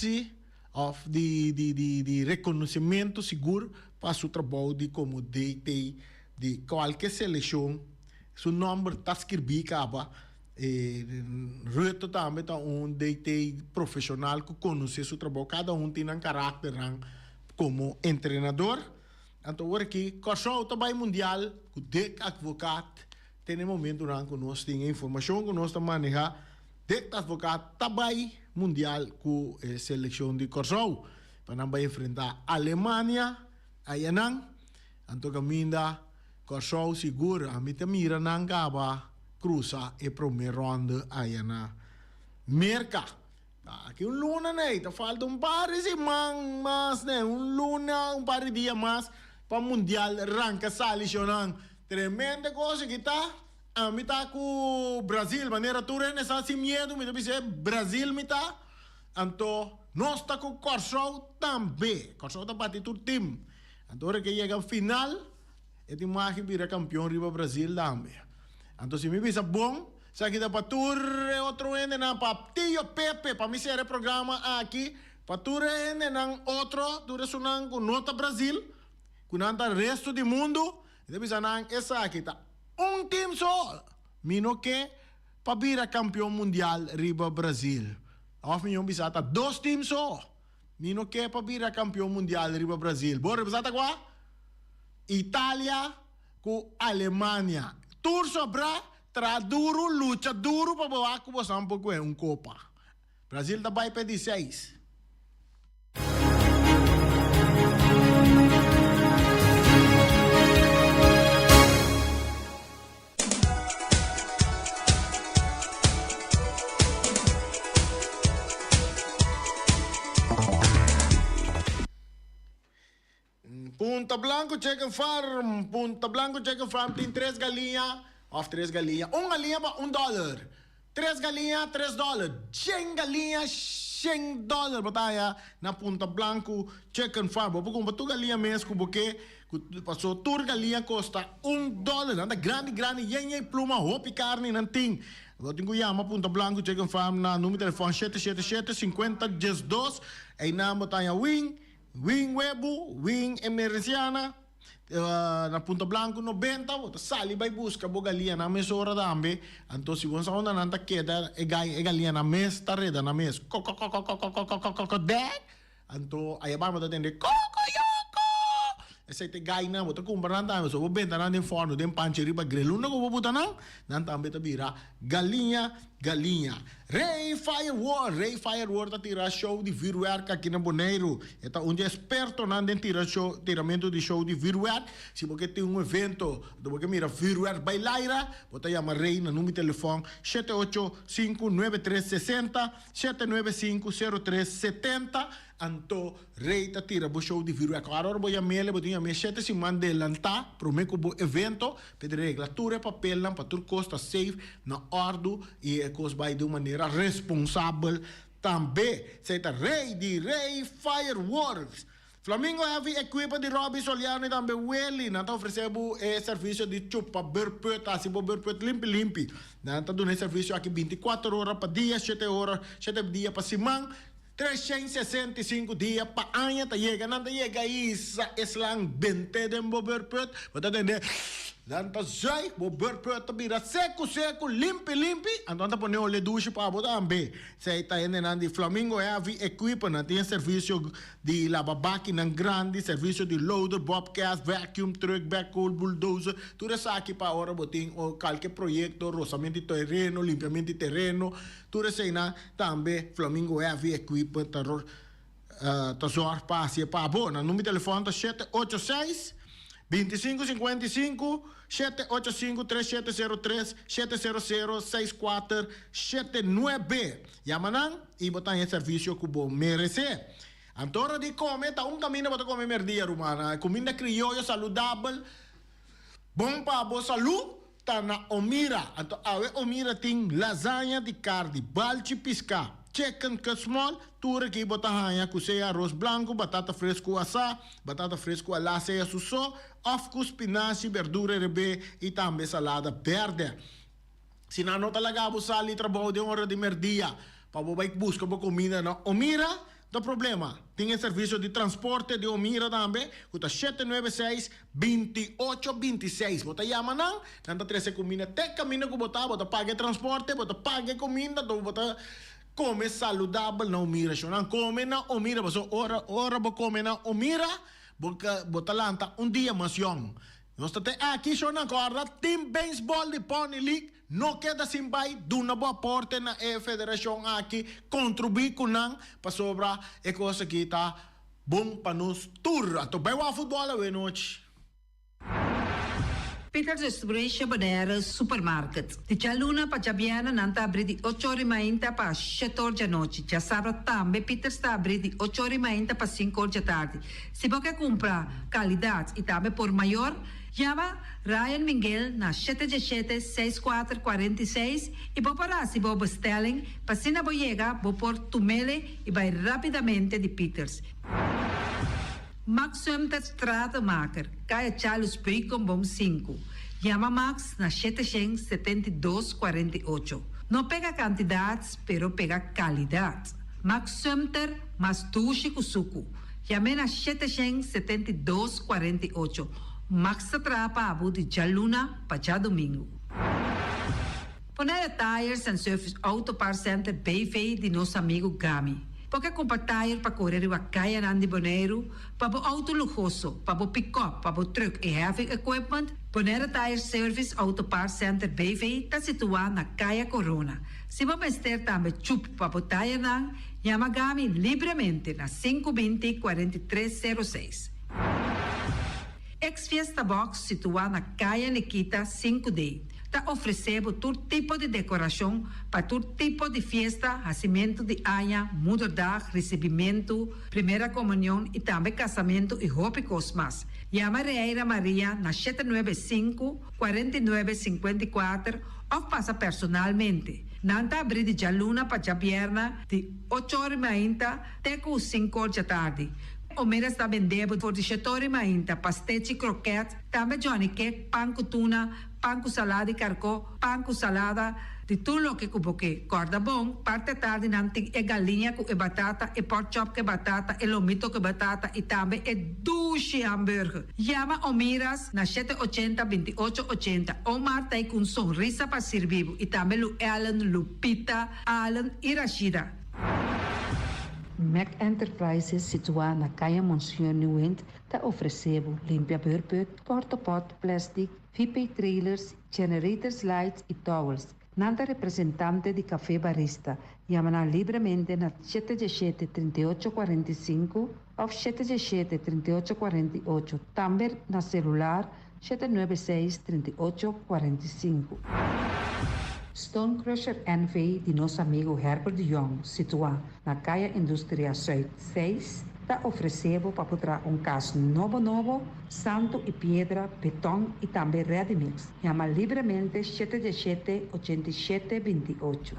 de reconhecimento seguro para o trabalho de como DT de qualquer seleção seu nome está escrito acaba Ruto também tá DT profissional que conhece seu trabalho, cada tem um caráter como treinador. Então, agora aqui, Kosovo também mundial, que de advogado, tem momento que nós temos informação que nós estamos manejando, de advogado também mundial com a seleção de Kosovo, para não enfrentar a Alemanha, aí não, então caminha Kosovo seguro, a mim mira não acaba cruza a primeira ronda aí na Merca. Aqui luna, né? Falta par de semanas, né? Luna, par de dias mais para o Mundial arranca seleção. Tremenda coisa que tá. A mim tá com o Brasil, maneira turena, essa sem medo, me dizer Brasil me tá. Então, nós tá com o Kosovo também. Kosovo tá batendo o time. Então, que chega ao final, é de mais que vira campeão riba Brasil também. Então, se me visa bom, se aqui dá para turre outro ende na para Tio Pepe, para me ser o programa aqui, para turre ende na outro, turre sunan com nota Brasil, com nota resto do mundo, e visa na essa aqui tá time só, mino que para vir campeão mundial riba Brasil. Of minha visa tá 2 times só, mino que para vir campeão mundial riba Brasil. Bora visa tá qua? Itália com Alemanha. Tur sobra, tra duro, luta duro para bawa ko bosa um pouco copa. Brasil tá vai pedir 6. Punta Blanco Chicken Farm. Punta Blanco Chicken Farm tem 3 galinhas. Of 3 galinhas. 1 galinha para $1. 3 galinhas, $3. 100 galinhas, $100. Batalha na Punta Blanco Chicken Farm. Vou comprar 2 galinhas mesmo, porque passou 2 galinhas custa $1. Anda grande, yenye pluma, hopi carne, não tem. Eu tenho que chamar Punta Blanco Chicken Farm na número de telefone 777-50-12. Aí na batalha Wing Webo, Wing Emerciana, na Punta Blanco 90, sali vai busca bo galinha na mesora dambe, então se você onda nanta queda e galinha na mes tareda na mes, dad, então aí vamos atender essa te gaina, bota comprar na so benta na den forno, den pancheri ba grelun na ko botar na, nan tambe ta bira galinha. Ray Firewall tá tira show de virwerk aqui na Bonaire. Eta onde é experto na den tiramento de show de virwerk. Se você tem evento, do você mira virwerk bailaira, bota chama Ray na número de telefone 7859360 7950370. Anto Ray tá tira bo show de virwerk. Agora vou chamar ele, vou chamar 7 semanas de lanta, prometo bo evento, pedir regulatura, papel, para tudo costa safe, na ordem e coisa vai de maneira responsável também. Seita Ray Fireworks. Flamengo Heavy Equipa de Robbie Soliano e também Welly. Nós oferecemos serviço de chupa, berput, assim, berput limpi. Nós estamos dando serviço aqui 24 horas para dia, 7 dias para semana. 365 dias para ano, tá chega, não tá chega isso, lang 20 de berput, você entender? Dan ta zai, bo berput ta bira seco, limpi, então ta pone ole douche para botar ambe. Sei ta ene nan di Flamingo Heavy Equipa, na tem serviço de lavamáquina grande, serviço de loader, bobcat, vacuum truck, backhoe, bulldozer, tudo isso aqui para hora botin o qualquer projeto, roçamento de terreno, limpiamento de terreno, tudo isso aí na também Flamingo Heavy Equipa ta zor passe para bona. Número de telefone ta 786 2555 785-3703 700-6479. Yamanang, ibotan yung servisyo kubo merece. Antoro di come, taong camino ba ito come merdia rumana. Comida criollo, saludable, bom pabo, salud, tana omira. Anto awe omira ting lasagna di carne, balchi pisca. Chicken cut small, ture que botahanya kusea arroz blanco, batata fresco asa, batata fresco ala seya suso, afkus, spinaci, verdura rebe e também salada verde. Se não talaga abo sali trabalho de hora de merdia, para você buscar comida na Omira, não problema. Tem serviço de transporte de Omira também, custa 796-2826. Você chama não, nanta 13 comida, te caminho que você paga transporte, você paga comida, você come saudável na Omira. Não come na Omira, mas ora você come na Omira, você lanta dia mais young. Nós estamos aqui, só na corda, Team Baseball de Pony League, não queda sem bai, duna boa porta na federação aqui, contribuir com nang, para sobra, é coisa que está bom para nos tour. Então, bem o futebol, boa noite. Peters Distribution Bonaire Supermarket. De Jaluna para Jabiana nanta abrir de 8h30 para 7h da noite. Já sabe também Peters está abrir de 8h30 para 5h da tarde. Se você comprar qualidade e também por maior, chama Ryan Miguel na 717-6446 e vou parar se vou bestelling para se não chega, vou por tumele e vai rapidamente de Peters. Max Sumter Stratenmaker, Kaya Charles Bricom Bom 5. Chama Max na 772-48. Não pega quantidades, pero pega qualidade. Max Sumter, mas tushi kusuku. Chama na 772-48. Max atrapa abu de Jaluna para domingo. Ponere Tires and Service Auto Parts Center BV de nosso amigo Gami. Porque compra tire para correr a caia de Bonaire, para o auto luxuoso, para o pick-up, para o truck e heavy equipment, Ponere Tire Service Auto Parts Center BV está situado na Caia Corona. Se você ter também chup para o tire, chama Gami livremente na 520-4306. Ex-Fiesta Box situado na Caia Nikita 5D. Está oferecendo todo tipo de decoração para todo tipo de festa, nascimento de anha, mudança, recebimento, primeira comunhão e também casamento e roupas mais. Chama Reira Maria na 795-4954 ou passa personalmente. Nanta abrir de Jaluna para Jabierna de 8h30 até 5h da tarde. O Mera está vendendo por 17h30 pastete croquete, também Johnny Cake, pão com tuna, pão com salada e carcó, pão com salada, de tudo o que cuboque. Corda bom, parte tarde nanti é galinha com batata, e pork chop com batata, e lomito com batata, e também é duche hambúrguer. Chama o Miras na 780-2880. O Marta aí com sorriso para servir, e também o Ellen, Lupita, Alan e Rashida. Mac Enterprises situada na Caia Monsenhor Nieuwend te oferecendo limpia beurput, cortopot, plastic, VP trailers, generators lights e towels. Nanta representante de Café Barista, llama livremente na 717-3845 ou 717-3848, também na celular 796-3845. Stone Crusher NV de nosso amigo Herbert de Jong, situado na Caia Indústria Zuid 6, está oferecendo para botar caso novo, santo e pedra, beton e também ready-mix. Chama livremente 717-8728.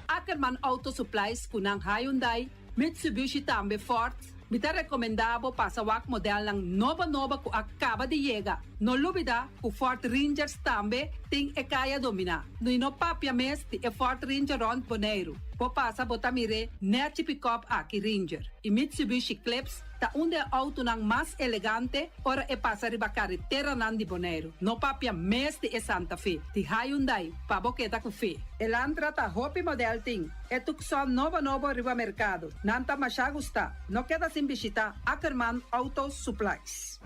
Ackerman Auto Supplies kunang Hyundai, Mitsubishi também Ford. Mita recomendado para o modelo ng nova que acaba de chegar. No lubida, o Ford Rangers também tem e kaya domina. No papia mes ti e Ford Ranger Ron Boneiro. Po pasa botamire net pick-up aqui Ranger. E Mitsubishi Eclipse ta onde auto ng mas elegante ora e pasa riba carretera nan di Boneiro. No papia mes ti e Santa Fe. Ti Hyundai pa boqueta ku fe. Elantra ta hopi model ting. E tukson novo riba mercado. Nanta masya gusta. No queda sin visita Ackerman Auto Supplies.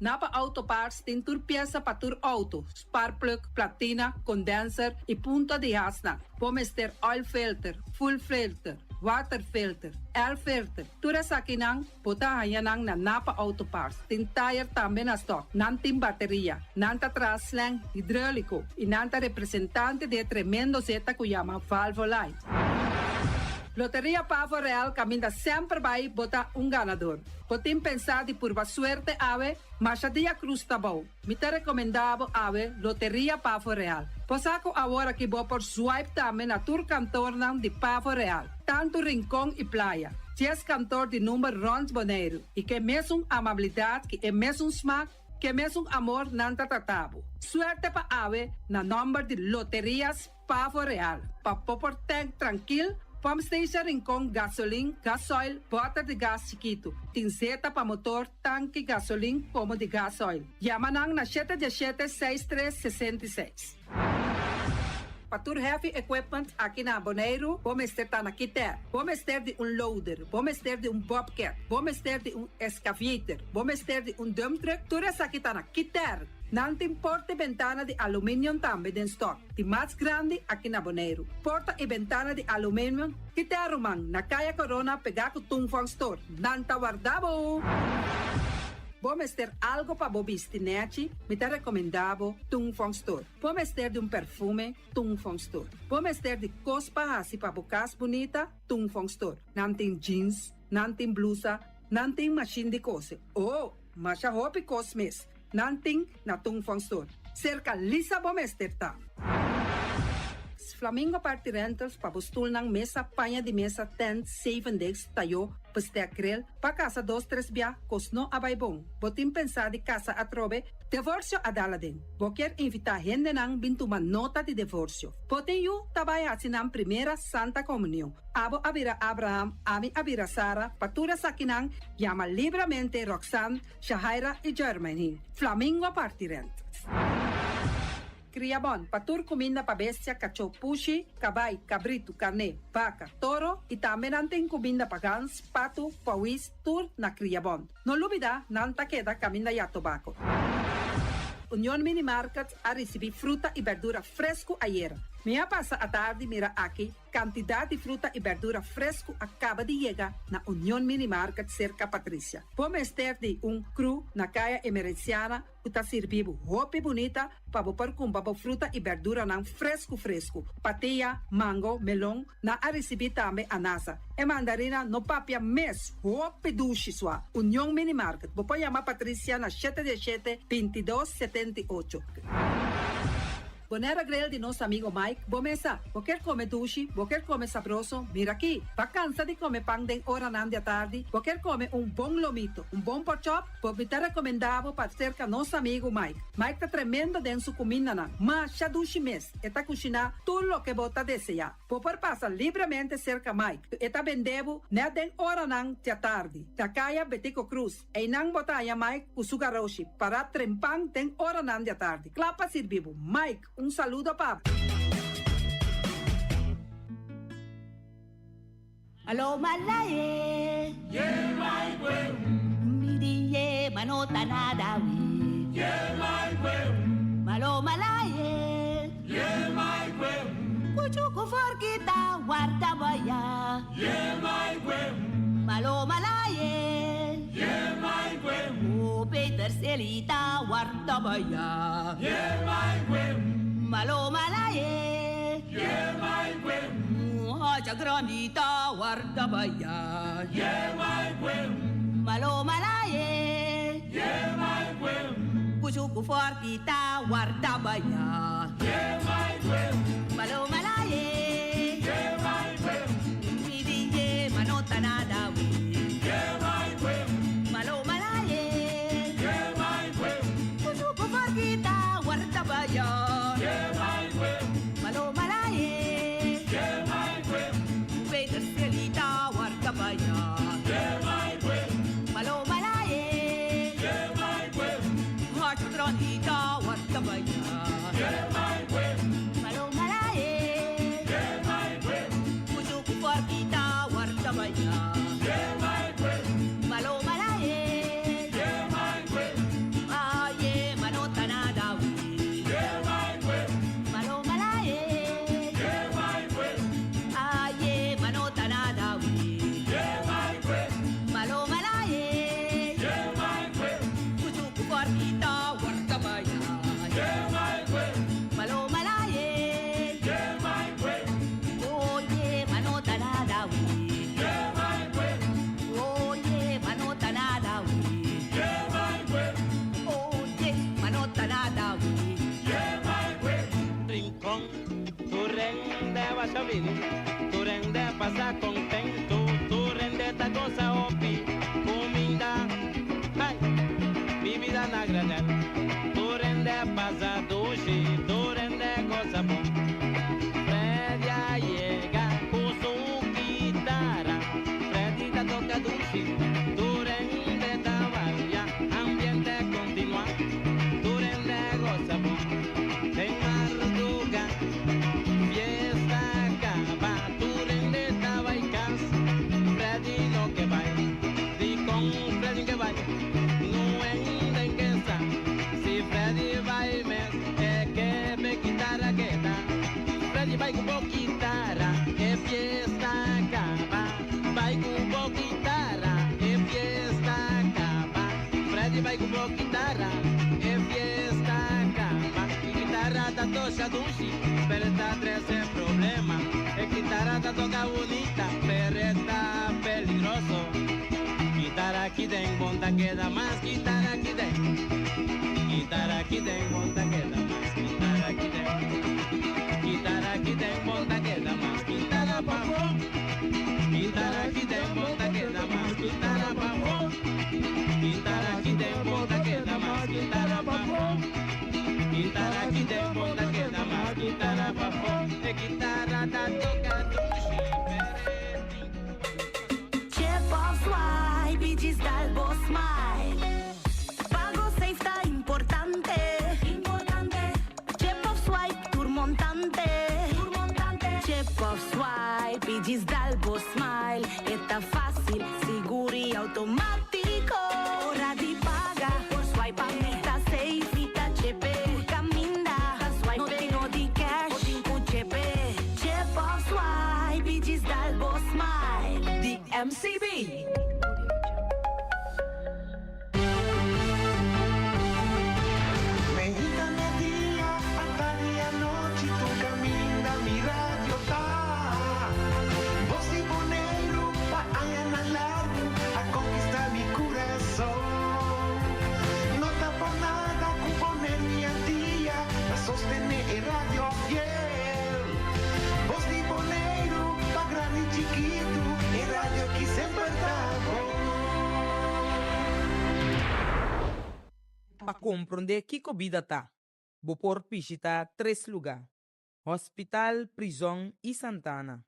Napa Auto Parts tem tur pieza para tur auto, spark plug, platina, condenser e punta de asna. Pomos ter oil filter, full filter, water filter, air filter. Tura sa kinang, puta hayanang na Napa Auto Parts. Tem tire também na stock, nantim bateria, nanta traslang, hidráulico e nanta representante de tremendo zeta que chama Valvoline. Loteria Pavo Real caminha sempre vai botar ganador. Potem pensar de por suerte ave, mas a dia cruz tá bom. Me te recomendava ave Loteria Pavo Real. Posaco agora que vou por swipe também na tour cantor de Pavo Real. Tanto rincão e praia. 10 cantor de número Rons Boneiro. E que mesmo amabilidade, que é mesmo smack, que mesmo amor nanta tratabo. Suerte pa ave na número de Loterias Pavo Real. Pa popor tank tranquilo. Pump station Rincon, gasolina, gasoil, bota de gás chiquito. Tinzeta para motor, tanque, gasolina, como de gasoil. Yamanang na 717-6366. Patur Heavy Equipment aqui na Boneiro, vamos ter na Kiter, vamos ter de loader, vamos ter de bobcat, vamos ter de excavator, vamos ter de dump truck, tudo isso aqui na Kiter. Não tem porta e ventana de alumínio também em stock. De mais grande aqui na Boneiro. Porta e ventana de alumínio que te arrumam na Caia Corona pegar com Tungfang Store. Não tá guardado. Vamos ter algo para bobistinete, me te recomendavo Tungfang Store. Vamos ter de perfume, Tungfang Store. Vamos ter de cospa assim para bocas bonita, Tungfang Store. Não tem jeans, não tem blusa, não tem machine de coser. Oh, mas a roupa cosmes. Nanting na Tungfang Store. Cerca Lisa Bomester ta. Flamingo Party Rentals pabustul ng mesa, panha de mesa, tent, 7 days, tayo, paste akrel, pa casa 2-3 bia, kosno abay bong. Botim pensa di casa atrobe, divorcio adala din. Boker invita gente nang bintuman nota de divorcio. Poten yu tabay asin ang primera Santa Comunión. Abo abira Abraham, ami abira Sara, patura sakinang, llama libremente Roxanne, Shahaira y Germany. Flamingo Party Rentals. Criabon, patur comida para bestia, cachorro, pushi, cabay, cabrito, carne, vaca, toro e também nantem comida para gans, pato, pauis, tur na Criabon. No lubida, nanta queda caminda ya tobacco. Union Mini Market a receber fruta e verdura fresco ayer. Minha passa a tarde mira aqui, quantidade de fruta e verdura fresco acaba de chegar na Union Mini Market cerca Patrícia. Vamos ter de cru na caia emergenciana, que está servindo roupa bonita para pôr com fruta e verdura não fresco. Patia, mango, melão, na a receber também anasa. E mandarina no papia mes, roupa duche sua. Union Mini Market. Vou chamar Patrícia na 717-2278. Bonera Grill de nosso amigo Mike. Bomesa, quer comer duche, quer comer sabroso, mira aqui. Vacança de comer pão de hora nan de tarde, quer comer bom lomito, bom pork chop, me te recomendavo para cerca nosso amigo Mike. Mike tá tremendo dentro sua comida nan, mas já duche mes, eta cozinhar tudo o que bota desejar. Por passar livremente cerca Mike, eta vendebo na den hora nan de tarde. Da caia Betico Cruz, e nan botaya Mike com sugaroshi, para trempang den hora nan de tarde. Clapa servivo, Mike. Saludo, Pablo. Alo malaye, Yeah, my way. midiye manota nada we. Yeah, my way. Malo malaye, Yeah, my way. kuchu kufor kita warta baya. Yeah, my way. Malo malaye, Yeah, my way. o Peter Selita warta baya. Yeah, my way. Malo malaye, Yeah, my way. haja granita warta baya. Yeah, my way. Malo malaye, Yeah, my way. kuchu kufor kita warta baya. Yeah, my way. Malo malaye, Yeah, my way. midiye manota nada we. Yeah, my way. Malo malaye, Yeah, my way. kuchu kufor kita warta baya. Yeah, my way. Malo malaye, Yeah, my way. Peter Selita warta baya. Yeah, my way. Malo malaye, Yeah, my way. haja granita warta baya. Yeah, my way. Malo malaye, Yeah, my way. kuchu kufor kita warta baya. Yeah, my way. Malo malaye, Yeah, my way. aye manota nada we. Yeah, my way. Malo malaye, Yeah, my way. aye manota nada we. Yeah, my way. Malo malaye, Yeah, my way. kuchu kufor kita warta baya. Yeah, my way. Malo malaye, Yeah, my way. oye manota nada we. Yeah, my way. Oye manota nada we. Yeah, my way. Oye manota nada we. Yeah, my way. Rincón, tu rende vas a vivir, tu rende pasa contento, tu rende esta cosa opi, comida, ay, mi vida na granel, tu rende pasa dushi, tu rende cosa bon. Fred ya llega con su guitarra, Freddy te toca dushi, tu rende tabaria, ambiente continua, tu rende cosa bon. En Marduga, fiesta acaba, tu rende tabaicas, Freddy no que vaya, di con Freddy que vaya, no en que está, si Freddy va y mes, que me quitará que está, Freddy va con guitarra, que fiesta acaba, va con guitarra, que fiesta acaba, Freddy va con guitarra, que fiesta acaba, y guitarra ta toca dushi, pero está tres el problema, es guitarra ta toca bonita, pero está peligroso, guitarra aquí den monta queda más, guitarra aquí den monta queda más, guitarra aquí den monta queda más, guitarra pa' guitarra aquí den monta queda más, guitarra pa' guitarra aquí den monta queda más, guitarra pa' guitarra aquí den monta queda más, guitarra pa' guitarra ta toca dushi, Chepov swipe, diz dalbo smile. Pago safe ta importante. Importante. Chepov swipe, turmontante. Turmontante. Chepov swipe, diz dalbo smile. Está fácil, seguro y automático. Hora de paga, por swipe a meta safe, está chepe. Caminda, swipe, no tengo de cash, o tengo chepe. Chepov swipe, diz dalbo smile. The MCB. Medita día, hasta día noche, tu camina, mi radio está. Vos y Boneiro, va a ganar largo, a conquistar mi corazón. No está por nada, con poner mi día, a sostener el radio fiel. Vos y Boneiro, va grande y chiquito, el radio aquí siempre está. Para compreender que vida tá, vou por visitar 3 lugares: Hospital, Prisão e Santana.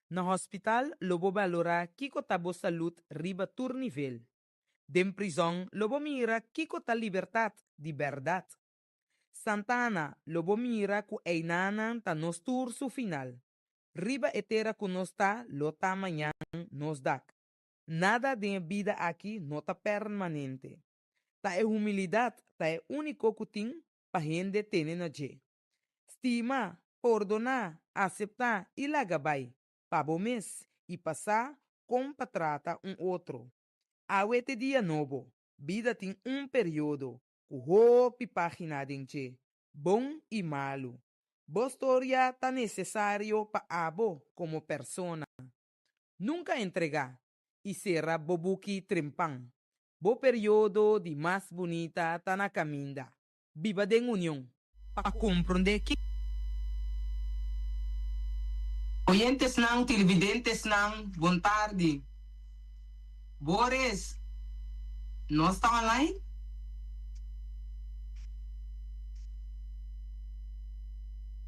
Na hospital, lobo valora kiko tabo saúde riba tur nível. Den prisão, lobo mira kiko ta liberdade de verdade. Santana, lobo mira ku einanan ta nos tur su final. Riba etera kunosta lota mañan nos dak. Nada de vida aqui nota permanente. Ta é humildade, ta é único kuting pa gente tene na je. Estima, perdonar, aceitar e lagabay. Pabo mes e passar como trata outro. Awete dia novo, vida tem período. O hopi página denche. Bom e malo. Bostoria tá necessário pa abo como persona. Nunca entregar e será bobuki trempang. Bo período de mais bonita tá na caminda. Viva de união. Pa compreender que Oyentes nang, televidentes nang, boa tarde. Boris, nós estamos online?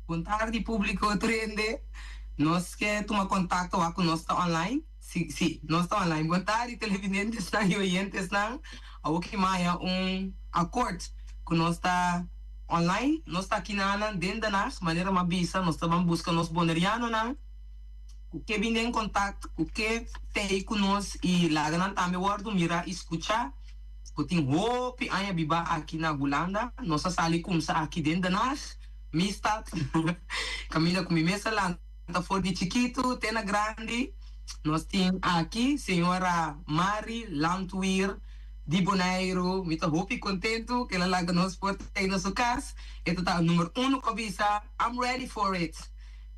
Boa tarde, público trende. Nós quer tomar contato com nós está online? Sim, nós está online. Boa tarde, televidentes nang e oyentes nang. Ao que mais acordo que nós está online. Nós está aqui na dentro da nós, maneira uma bisa, nós estamos buscando nos boneriano nang. O que vem em contato, o que tem conosco e lá não também guardo mira escutar, que tem hope aya biba aqui na Gulanda, nossa sala começa aqui dentro da nós, mista, caminha com mesa lá, tá fora de chiquito, tem na grande, nós tem aqui senhora Mari Lantwier de Bonaire, me tá hope contento que ela lá nos pode ter nosso casa, esta tá o número 1 cobiça, I'm ready for it.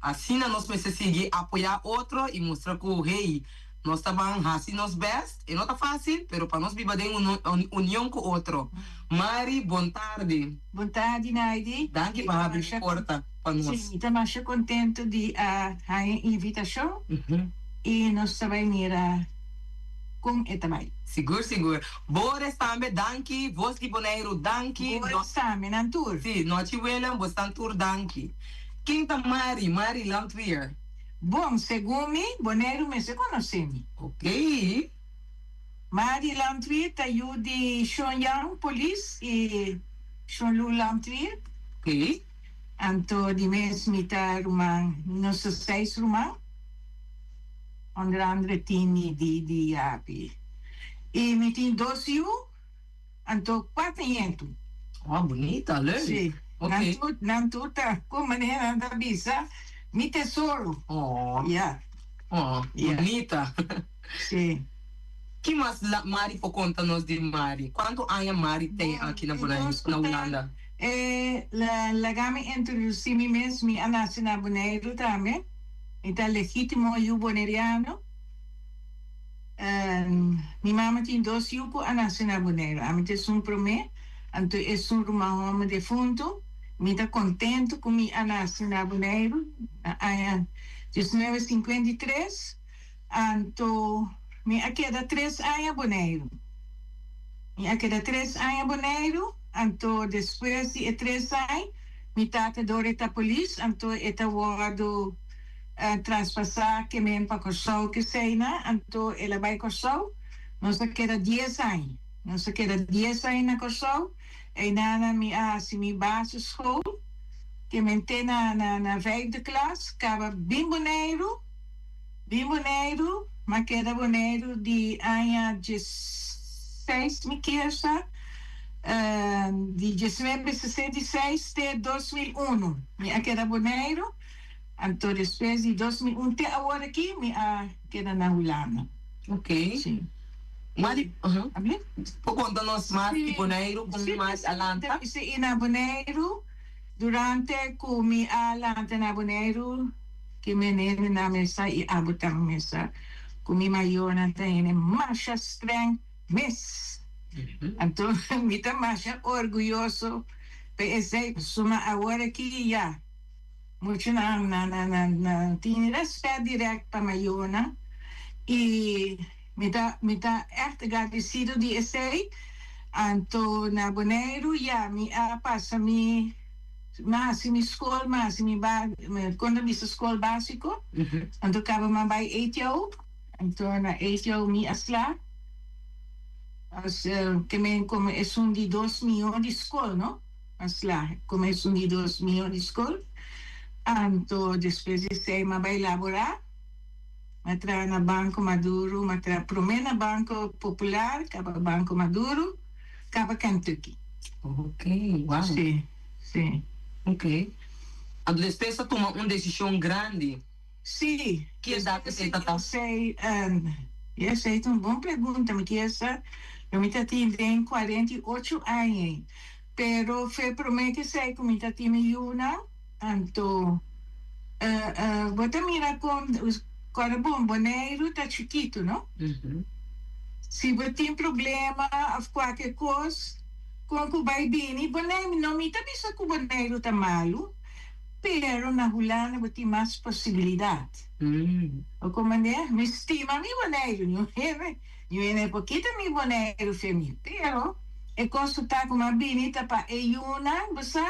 Assim nós precisamos seguir, apoiar outro e mostrar que hey, nós estamos fazendo nos best, e não está fácil, mas para nós viver em união com o outro. Mari, boa tarde. Boa tarde, Naidi. Danke por abrir a porta para nós. Sim, estamos muito contentes de a invitação e nós também mira com e também. Seguro. Boris também, danke. Vos de Bonaire, danke. Boris também, na tour. Sim, nós te vemos, vos estão tour, danke. Quem tá Mari Lantwier? Bom, segundo Bonaire me se conhece. Ok. Mari Lantwier tá eu de Shonyang Police e Shonlu Lantwier. Ok. Anto de mes mita rumang, nosso 6 rumang. Onder andere tini de api. E me tem 12 anto 400. Ah, bonita, leuk. Sim. Ok. Nantuta, como maneira anda bisa, mi tesouro. Oh. Yeah. Oh, bonita. Sim. Que mais Mari por conta-nos de Mari? Quanto anos Mari tem aqui na Holanda? La gama introduzir-me mesmo a nascer na Bonaire também. Então, legítimo eu boneriano. Minha mãe tem 2 anos a nascer na Bonaire. A minha é promessa. Então, é homem defunto. Me está contente com minha nascer na Bonaire. Em 1953. Então, me queda 3 anos a Bonaire. Me queda 3 anos a Bonaire. Então, depois de 3 anos, me tata doreta polícia. Então, está guardo transpassar que me para Kosovo que sei, né? Então, ela vai Kosovo. Nós queda 10 anos. Nós queda 10 anos na Kosovo. E na minha base school, que me tem na 5e classe, acaba bem Bonaire, mas queda Bonaire de ano 16, me queixa, de 1966 até 2001. Me queda Bonaire, então depois de 2001 até agora aqui, me queda na Holanda. Ok. Sim. Mari, por conta nós mais de Bonaire, com mais Alanta? Sim, na Bonaire, durante que me Alanta na Bonaire, que me nene na mesa e abotang mesa, que me maior na tene, mais estranho, mes. Então, me tá mais orgulhoso, pensei, suma agora que já, muito tinha respeito direto para maior, e me tá echt agradecido de esse, então na Bonaire, já, me passa me mas minha escola, mas quando minha escola básico, então acaba me vai 8 anos, então na 8 anos me asla, que me como é de 2 milhões de escola, não? Asla, como é de 2 milhões de escola, Anto, depois de sei, mas vai elaborar. Matra na Banco Maduro, matra promena Banco Popular, capa Banco Maduro, capa Kentucky. Ok, uau. Sim, sim. Ok. A despesa toma uma decisão grande. Sim. Que data você está? Eu sei, essa é uma boa pergunta, porque essa, eu me tenho 48 anos. Pero foi para mim que sei que me tenho uma, então, bota mira com os bomboneiro tá chiquito, não? Se você tem problema ou qualquer coisa, com o baibini, boneiro, não me tabisa que o boneiro tá malo, pero na hulana você tem mais possibilidade. O comandante, me estima mi boneiro, não é pouquinho mi boneiro femi, pero é consultar com uma binita para uma, você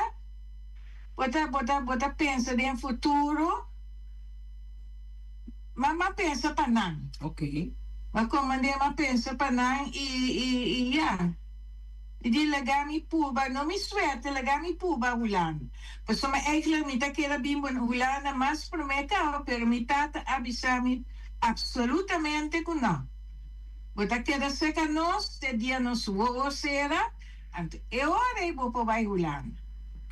bota pensa no futuro. Mama pensa para não. Ok. Mas comandante ma pensa para não e E di lagami puba, não me suerte lagami puba hulan. Pues so eigenlijk mi ta kera bimbo hulana mas prometa, pero mi tata abisami absolutamente que não. Bota queda seca nos, te dia nos wo sera, ante e ora e bo vai hulana.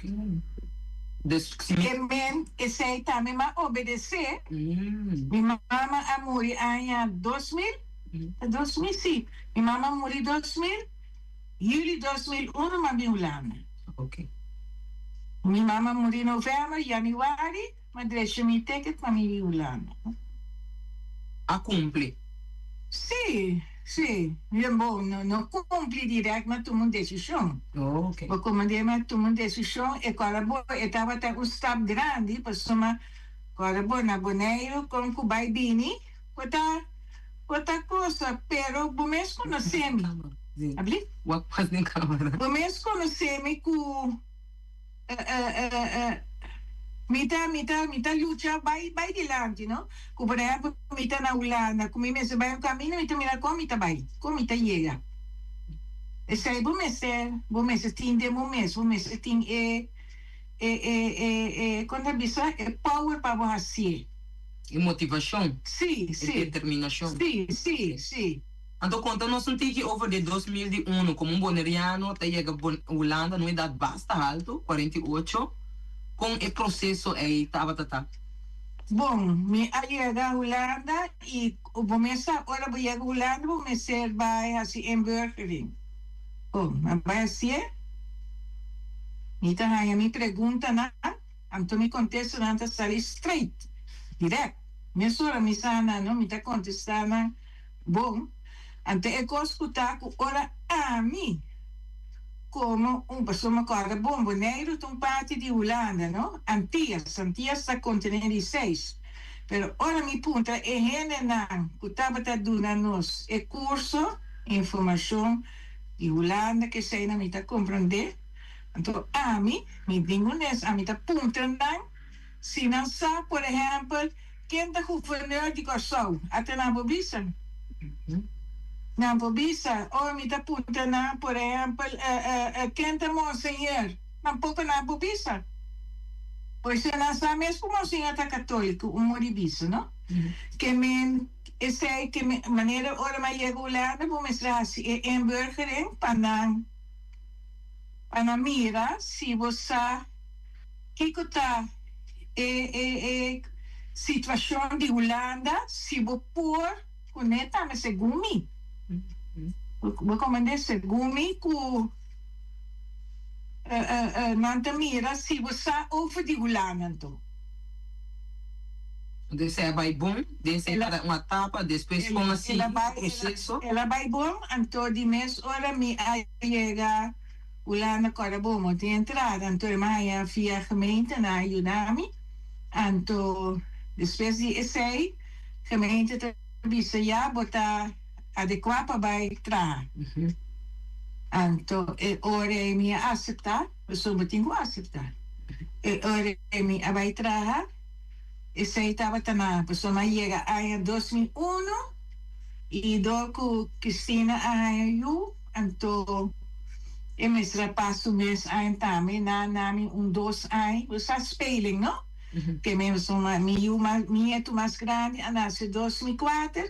E men, e sei também ma obedecer. Mi mama a morrer em 2000, 2000 sim. Mi mama morrer 2000, juli 2001 ma mi hulana. Ok. Mi mama morreu em novembro, januário, mas deixa me ticket para mi hulana. A cumpre? Sim, sim. Bom, não cumpre direto, mas tomou uma decisão. Ok. O comandante tomou uma decisão e agora estava até um step grande, para agora na boneiro com o baibini, outra coisa, pero bom mesmo conhecemos. Abli? What was the camera? Bom mesmo conhecemos com mita lucha vai dilante, no? Como por exemplo, mita na Holanda, como se vai um caminho, mita mira como mita chega. Esse aí bom mês tem demo mês, tem quando a pessoa é power para você. E motivação? Sim. E determinação? Sim. Então, quando nós não temos over de 2001, como boneriano, até chega a Holanda, numa idade bastante alta, 48, com o processo aí, estava. Bom, me chega a Holanda e o começa, ora vou chegar a Holanda, vou começar vai assim emburgering. Bom, vai assim, então aí me pergunta então me contesta na sala straight, direto. Me sora me sana, não me tá contestando, bom. Ante eu escutar que ora a mim como pessoa que bomboneiro de parte de Holanda, não? Antias está contendo 6. Pero ora mi punta é generar que estava dando nos e curso, informação de Holanda que sei na mita compreender. Então a mim, me digo nessa, a mita punta não, se não sabe, por exemplo, quem é o governador de Kosovo, até na Bobisa. Na Bobisa, ou me punta na, por exemplo, quem é o monsenhor, na pouco na Bobisa. Pois se não sabe mesmo como o monsenhor é católico, o Moribisa, não? Que me, esse é que maneira, ora mais regulada, vou mostrar assim, em burgering, para mira, se você, que está, situação de Holanda, se você pôr, conecta, mas é gumi. Vou comandar esse gumi com nanta mira se você over de Holanda então. Desse é vai bom, desse é uma etapa, depois com assim processo. Ela vai bom, então de mês hora me chega Holanda agora bom, tem entrada, então é mais via gemeente na ajudar-me, então depois de esse gemeente te já botar adequado para entrar. Então, ora é minha aceitar, eu sou muito aceitar. Ora é minha vai entrar, esse aí estava na pessoa mais chega em 2001 e do com Cristina Ayu, então eu me passo mês em também na 2 anos, você speling, não? que me soma mi tu mais grande, anase 2004.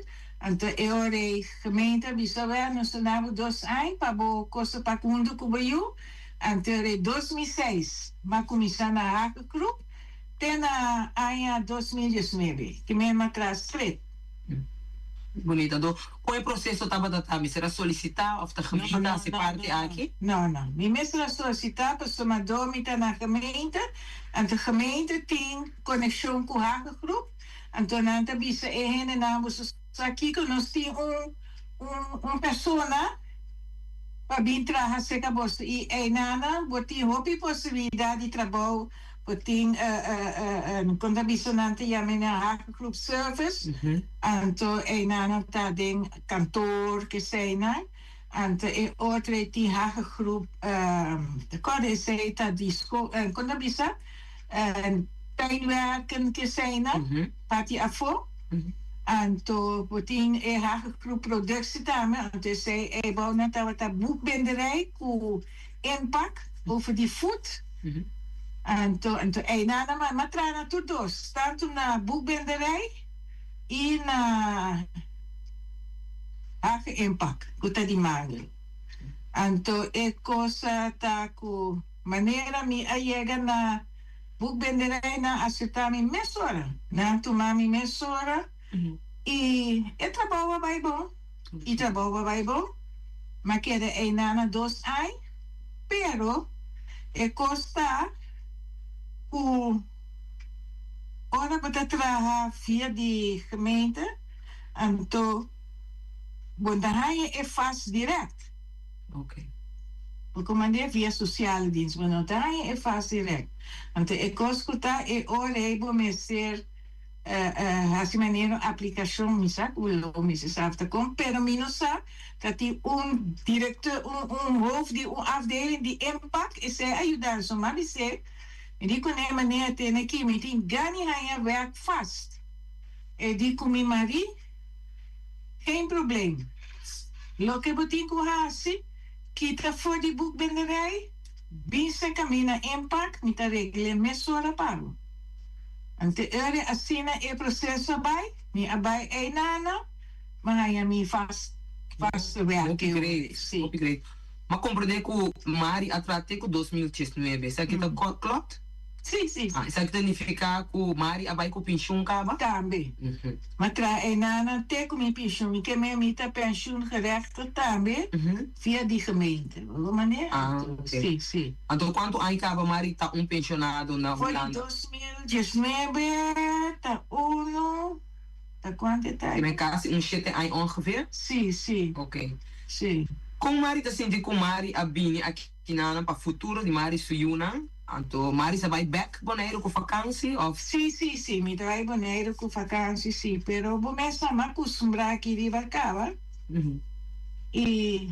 Então, eu orei gemeente, bisavera, nós sonamos 2 anos, para boa coisa para quando cubayu. Então, orei 2006, mas comecei na Hacker Group, até na ano 2019, que me atrás straight. Bonita. Qual é o processo estava da TAMI? Será solicitar ou a gemeente se parte aqui? Não. Me mesmo solicitar para somar dormita na gemeente. En de gemeente tem conexão com a Hacker Group. Então, não tem bisa e nós aqui que nós temos pessoa para vir trabalhar seca bosta. E aí nana, botem hobby possibilidade de trabalho, botem quando bisa nante jamena Hacker Group Service. Então, aí nana tá den kantoor que sei na. Então, e outra tem Hacker Group, de corde sei tá disco, quando bisa pijnwerken que sei na, pati afo. Então, botin e Hacker Group productie daarmee. Então, zij bouwen net een boekbinderij com impact over die food. Então, nada maar trana tudo dois. Tanto na boekbinderij e na Hacker Impact, kuta di mangel. Então, e cosa tá com maneira mi ayega na boekbinderij na acertar-me mesora. Na tomar-me mesora. E trabalho vai bom. E trabalho vai bom. Mas que é nana 2 anos. Pero, custa o hora para trabalhar via de gemeente. Então, bondahaie é fácil direto. Ok. Porque mandei via social dienst. Bondahaie é fácil direto. Então, custa é hora é bom ser assim maneira aplicação misa o misa sabe como pero minosa que diretor hoofd de afdeling de impact is ajudar so maar dizer die kon é maneira ter aqui me tem ganha haya werk vast e die com mi mari geen probleem lo que botin com hasi kita voor die boekbinderij binse camina impact met regle mesora pago. Ante ere asina e processo abai, mi abai e nana, mas mi faz werk. Sim. Mas compreender que o Mari atrate com 2019, isso aqui tá klopt? Sim. Isso aqui significa que o Mari abai com pensioen kaba? Também. Mas tra e nana te com mi pensioen, que me tá pensioen gerecht também, via die gemeente. Maneira? Ok. Sim. Então, quanto aí acaba Mari tá pensionado na Holanda? Foi 2019, tá tá quanto tá? Tem quase 7 anos ongeveer? Sim. Ok. Sim. Como Mari tá sentindo com Mari abini aqui na para futuro de Mari Suyuna? Então, Mari você vai back Bonaire com vakantie? Of? Sim. Me vai Bonaire com vakantie, sim. Pero vou começar a me acostumbrar aqui de Varcava. E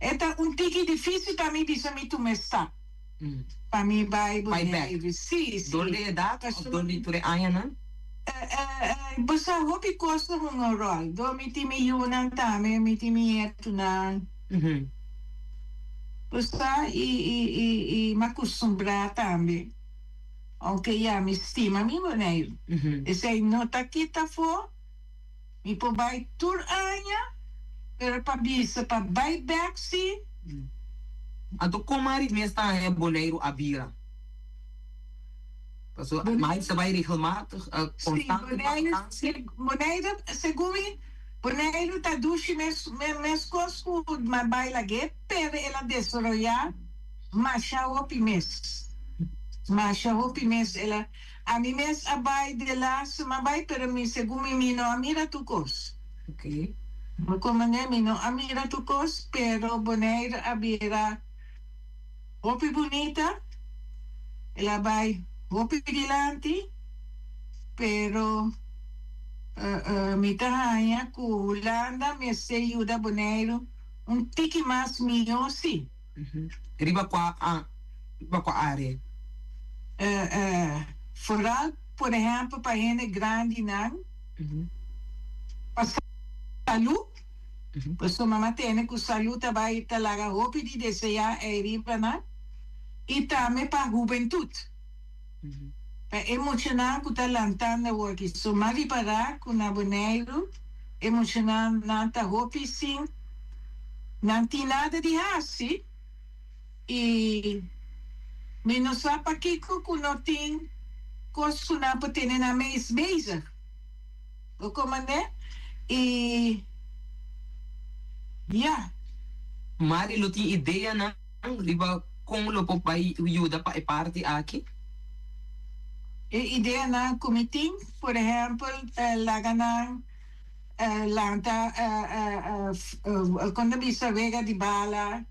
é tique difícil para mim, bisa me começar. Para mim vai Bonaire. Sim. Donde é data? Donde tu é aia, Você hobby costa um rol. Do me time Yunan também, me time Etunan. Gostar e me acostumbrar também. Ok, já me estima, me boneiro. Esse aí não tá aqui, tá fora. Me pô vai tur anha, pero para bisa, para vai back, sim. Então, como Mari mesmo está é boneiro a vira? Mas você vai regelmatig, constante? Sim, boneiro, segundo Boneiro tá duche mes cosco, mas baila que pero ela desarrollar macha opimes. Macha opimes ela a mim mes abai de las mabai pero mi segundo mi no amira tu cos. Ok. Como mi no amira tu cos, pero boneiro abira opi bonita. Ela vai opi dilante, pero mi tahanha com Holanda, me sei ajuda Bonaire tique mais milhão, sim. Riba com a área? Vooral, por exemplo, para gente grande, não? Para saúde, porque mamãe tem que saúde vai talaga roupa de desejar riba, não? E também para juventude. Emocional ku talantana worki. So mari para ku na boneiro. Emocional nanta hopi sing. Nanti nada di hasi. E menos apa kiko ku noting kos ku na patene na mes bezig. O komande? E ja. Mari lo ti ideia na riba kung lo po pa iuda pa party aqui. Ideia na committee, por exemplo, laganang lanta quando bisa vega di bala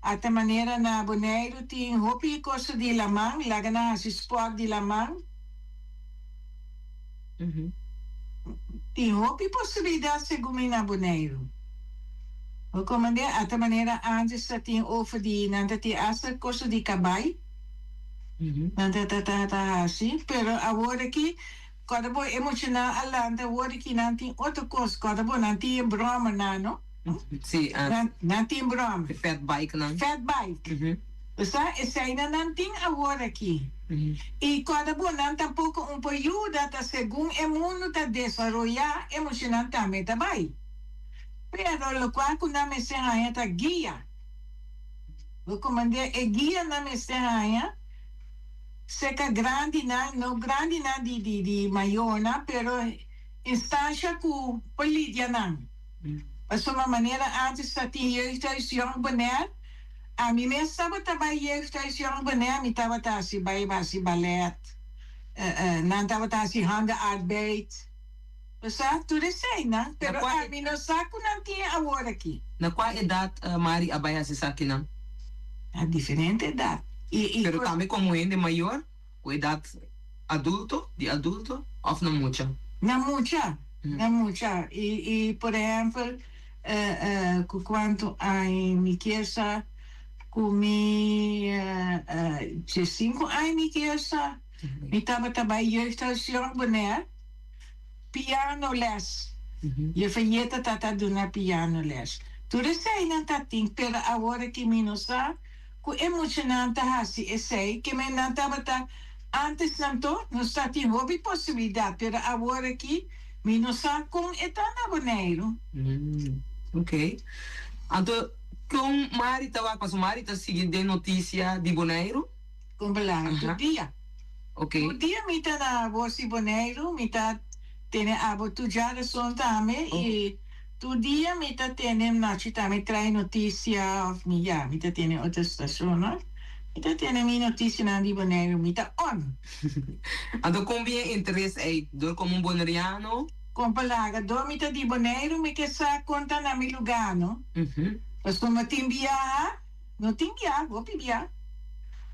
ata maneira na boneiro tin hopi coso di lamang lagana si sport di lamang tin hopi possibilidade segumi na boneiro o comande ata maneira antes sa tin over di nanta ti asa coso di kabay nanta tata assim pero agora aqui cada boy emocional alanda word ki nanti otro cos cada boy nanti broma nano sì nanti broma fat bike nan fat bike sa na nanti agora aqui e cada boy nan tampoco un po ayuda ta según el mundo ta desarrollar emocional también tabay pero lo cual kuna me se haya ta guía lo comandé e guía na me se haya seca grande na no grande na di maiona pero instância ku polidia nan mas uma maneira antes sa ti jeugdhuisjong bener a mi me estava bij jeugdhuisjong bener mi tava ta si basi ballet nan tava ta si handenarbeid sa tudo sei na pero a mi no saco nan ti agora aqui na qual idade Mari abaya se saque nan a diferente idade pero também como ele maior, com idade adulto, de adulto, ou não muita? Não muita, não muita. E por exemplo, quanto a minha casa, comi 5 anos minha casa, me estava também jeugdhuisjong bener, piano les. Je vergeet tata doen piano les. Tudo sei não tating, pero agora que me não sabe ku emocional ta hasi essay que me nantabata antes nanto no sta ti hobby possibilidade pero agora aqui me não sa com etana boneiro ok então com Mari tava com Mari tá seguindo de notícia de boneiro com belang do dia ok o dia me tá na voz boneiro me tá tem abo tu já de sontame e tu dia mi ta tiene nachita mi trae noticia of mi ya mi ta tiene otra estación no mi ta tiene mi noticia na di boneiro mi ta on ando con bien interesse aí dor como un boneriano con palaga do mi ta di boneiro mi che sa conta na mi lugano pues como timbia no timbia vou pibia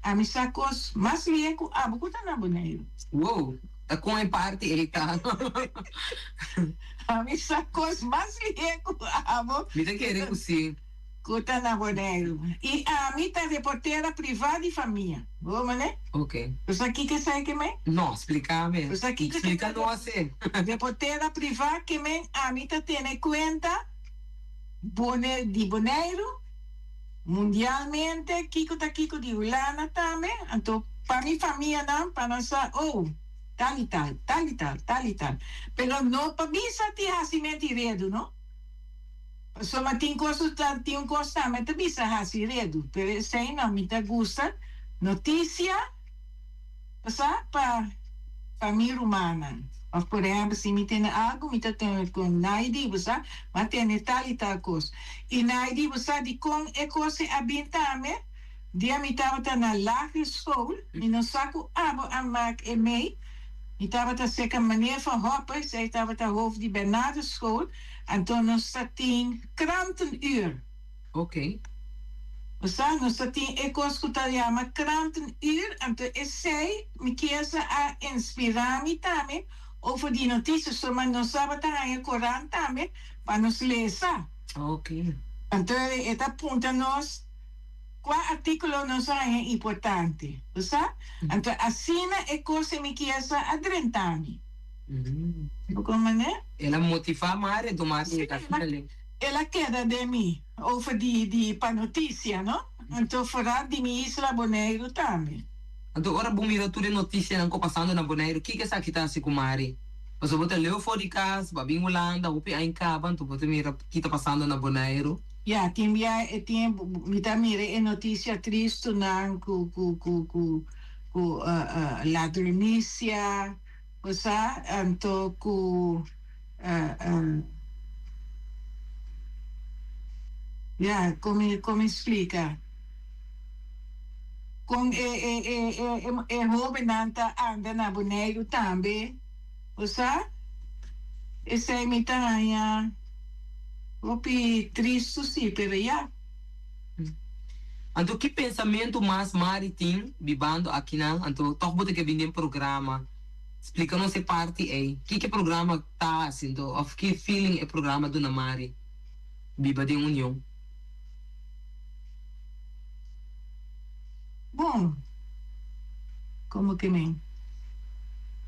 a mi sa cos mas lieco abo kuta na boneiro wow tá com em parte ele tá a mi sa cos mas lieco abo mi te querer sim kuta na boneiro e a mi ta reportera privada e família vamos né ok pues aqui que sai que me não explica-me pues aqui que explica não assim reportera privada que me a mi ta tiene cuenta di boneiro mundialmente kiko di ulana também então para mi família não para nossa tal y tal. Pero no pabisa ti hasimenti redo, no? So mating costo tanti un costa meta bisa hasi redo. Pero sei no mi te gusta noticia pasa pa mi rumana. Of por exemplo, se mi tiene algo, mi te tiene con naidi busa, ma tiene tal y tal cosa. Y naidi busa di con e cose abintame, dia mi tava na lagere school, mi no saco abo aan maak e mee. Ik heb het zeker meneer Van Hoppen, zij heeft het hoofd die Bernardeschool, en toen nog staat 10 krantenuur. Oké. We staan nog staat 10 ekoskutalama krantenuur, en toen is zij, mijn keer a inspirami tame, over die notities, zomaar nog sabata aan je Koran tame, para nos lezen. Oké. En toen is dat punt nos, qua artículo nos é importante, sabe? Então, assina é coisa me que essa adrentami. Como né? Ela motiva mais a tomar ela queda de mim, over die pa notícia, não? Então, fora de mim, Isla Boneiro também. Então, ora, bumira tudo notícia não passando na Bonaire. O que é essa que está se kumari? Você bota leu fora de casa, babim Holanda, upi aí caban, tu bota mira que está passando na Bonaire. Ja, mita mire notícia triste nan ku ladronícia, osa, anto ku como explica? Com jovem nanta anda na Bonaire também, osa, essa é mita ya. Opi triste sim, pero já. Então, que pensamento mais maritim bibando aqui não? Então, toch bote que vem programa. Explica-nos essa parte aí. Que programa tá assim, então, of que feeling é programa do Namari? Biba de união. Bom, como que nem?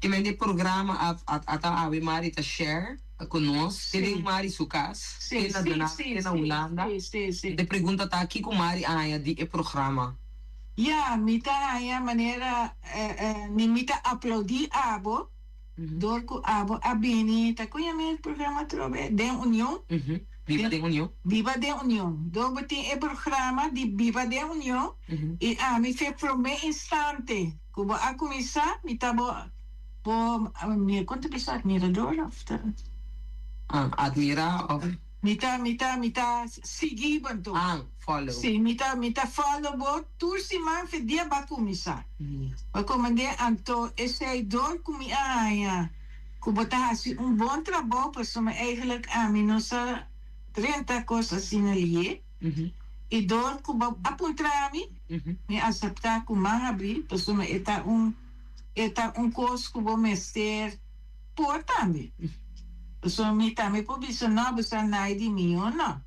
Que vem de programa a Mari tá share conosco. Tem Mari sukas. Sim, na Holanda. Sim. De pergunta tá aqui com Mari de programa. Ja, mita haya maneira ni mita aplaudir abo. Dorco abo abini ta conhece programa trobe de união. Viva de união. Viva de união. Do beti e programa de Viva de união. E mi fe prome instante. Kubo a começar mita bo quanto pessoas admirador after. Admira of Mita seguir bantu. Follow. Sim, mita follow bo tursi man fe dia ba começar. Ba comandé anto esse dor kumi aya. Kubota hasi bom trabalho para soma eigenlijk nossa 30 coisas assim ali. E dor kuba apuntrami. Me aceitar com mahabri para soma eta curso kubo mester por também. So mi também po biso na busa na di mio na.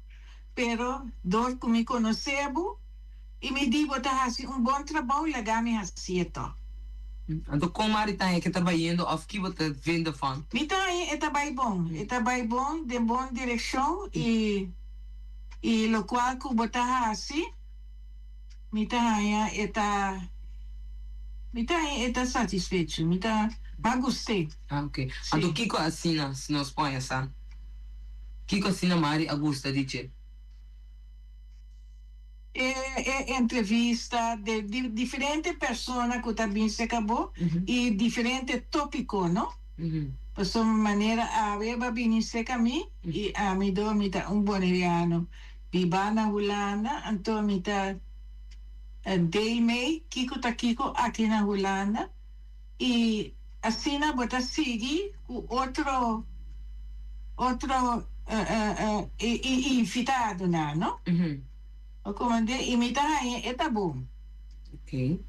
Pero dor kumi conocebo e me digo tá hasi bom trabalho lagami hasi ito. Então, como Mari tá aí que trabalhando, of que você vende van? Mi tá aí trabalho bom, de boa direção e lo qual que bota hasi, mi tá aí satisfeito, mi tá gostei. Ok. Então, Kiko assina, se nós põe essa. Kiko assina Mari Augusta, dice. Entrevista de diferentes pessoas que também se acabou e diferentes tópicos, não? Por sua maneira, a Beba vinisse a mim e a mim do boliviano. Viva na Holanda, então me tá dei mei, Kiko aqui na Holanda e assim na bota seguir o outro invitado, não? O comandante imita aí, tá bom. Ok.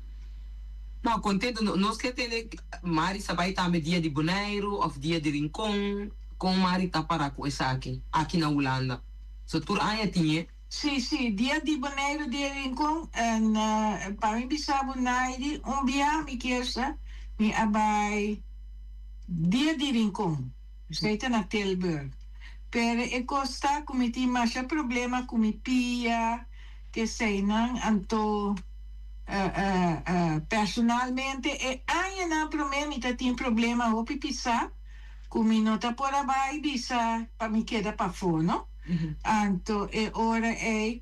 Não, contente, nós que tem Mari sabai também dia de Bonaire ou dia de Rincon, com Mari tá para com essa aqui na Holanda. So tur aya tinha? Sim, dia de Bonaire de Rincon, para mim bisa Bonaire, dia me quersa, me abai dia de Rincon, steita na Tilburg. Pero costa comiti mais problema com mi pia, que sei não, anto personalmente aí não problema, tem problema o pipisa, como não tá por abaixo bisa para me queda para fora, não? Anto ora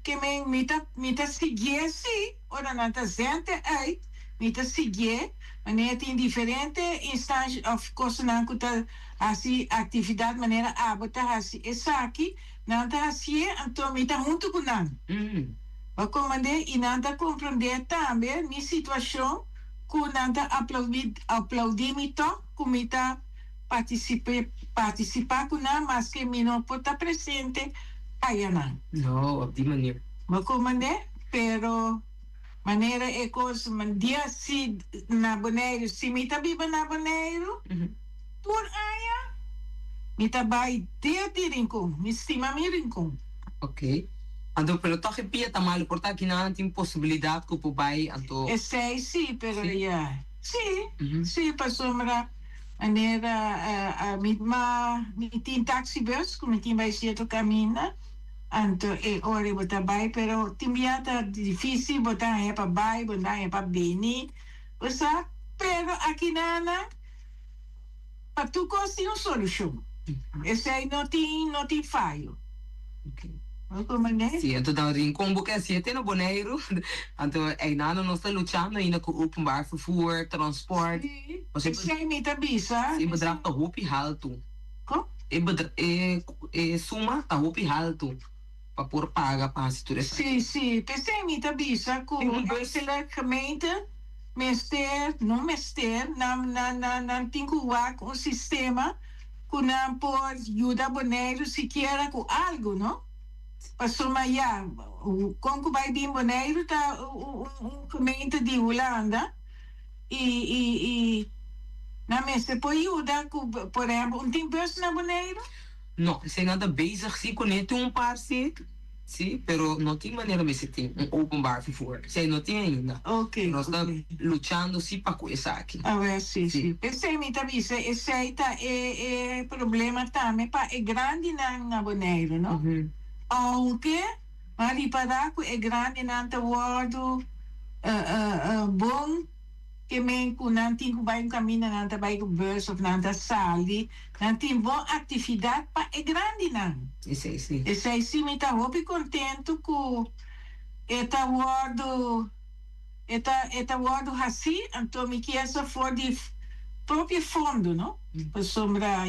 que me tá seguir sim, ora não tá gente aí, me tá seguir, mas tem diferente instâncias of course não que tá assim atividade maneira abota assim essa aqui não tá assim então me tá junto com não. O comandante e não tá compreender também minha situação que não tá aplaudir me to como tá participar com não mas que me não pode estar presente aí não. Não, de maneira. O comandante pero maneira é coisa dia se na Bonaire se me tá viva na Bonaire por aí me tá vai dia de Rincon me estima me Rincon. Ok. Então, pero toch pia tamal porta que não tem possibilidade que o pai então. Sei sim, pero já. Sim, passou mara maneira me tem taxi bus como tem vai ser to caminha. Anto ora botar bai, pero timbia tá difícil botar é para bai, botar é para beni. Usa, pero aqui nana, para tu conseguir uma solução. Esse aí não tem falho. Sim, então dan rincon boek en zitten no Bonaire. Então, nano nós está lutando ainda com openbaar vervoer, transport. Esse aí me tabisa. Sim, bedrijf te hoop halto. Como? Suma te hoop halto. Para por paga para se tudo. Sim. Esse aí me tabisa com aquela gemeente, não mester, não tem um sistema que não pode ajudar Bonaire sequer com algo, não? Pastor Maya, como vai vir Bonaire, tá gemeente de Holanda e na mesa pode ajudar, por exemplo, tem bus na Bonaire? Não, ze zijn aan de bezig, zie, kon net een paar zitten. Sim, pero não tem maneira de se ter openbaar vervoer. Zij não tem ainda. Ok. Nós estamos lutando sim para coisa aqui. Ah, sim. Pensei me tabisa, esse aí tá problema também para é grande na Bonaire, não? Aunque Maripadaco é grande na wordo bom que men ku nanti ku vai caminho nanta vai ku bus of nanta sali nanti boa atividade pa é grande nan. Esse aí sim me tá hopi contento ku eta wordo assim então me que essa for de próprio fundo, não? Para sombra,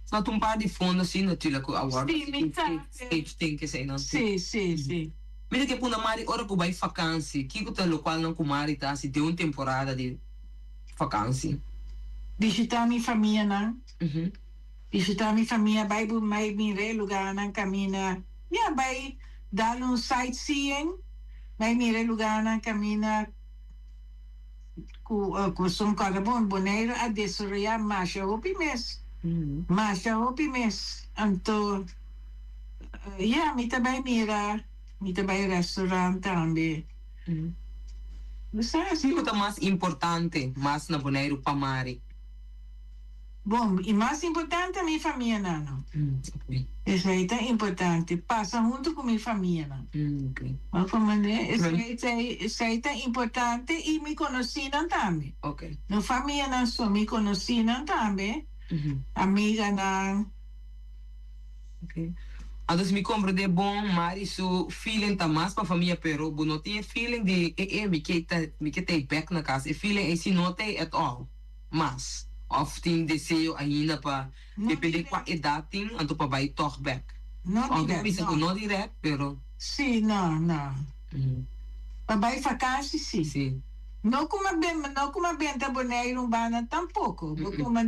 Só um par de fundo assim, natuurlijk, agora. Sim, tem que ser, não? Sim. Mas que puna mari ora que vai vacância, que o tal local não kumari tá se tem uma temporada de vacância. Visitar minha família, não? Visitar minha família, vai mir lugar não camina, vai dar um sightseeing, vai mir lugar não camina com som cara Bonaire a desoriar marcha hopi mes. Marcha hopi mes. Então, me também me também restaurante também. Você acha que é mais importante, mais na Bonaire para Mari? Bom, e mais importante a minha família, não. Isso aí é importante. Passa junto com minha família, não. Isso aí é importante e me conheciam também. Ok. Na família, não só me conheciam também. Amiga, não. Ok. Então, me compreende bom, Mari, su feeling tá mais para a família, pero não tem feeling de me que tem back na casa. Feeling é se não tem at all. Mas of tem desejo ainda para depender com a idade tem, então para vai toch back. Não direto, pero sim, não. Para vai vacancy, sim. Não como bem da Bonaire urbana tampouco. Como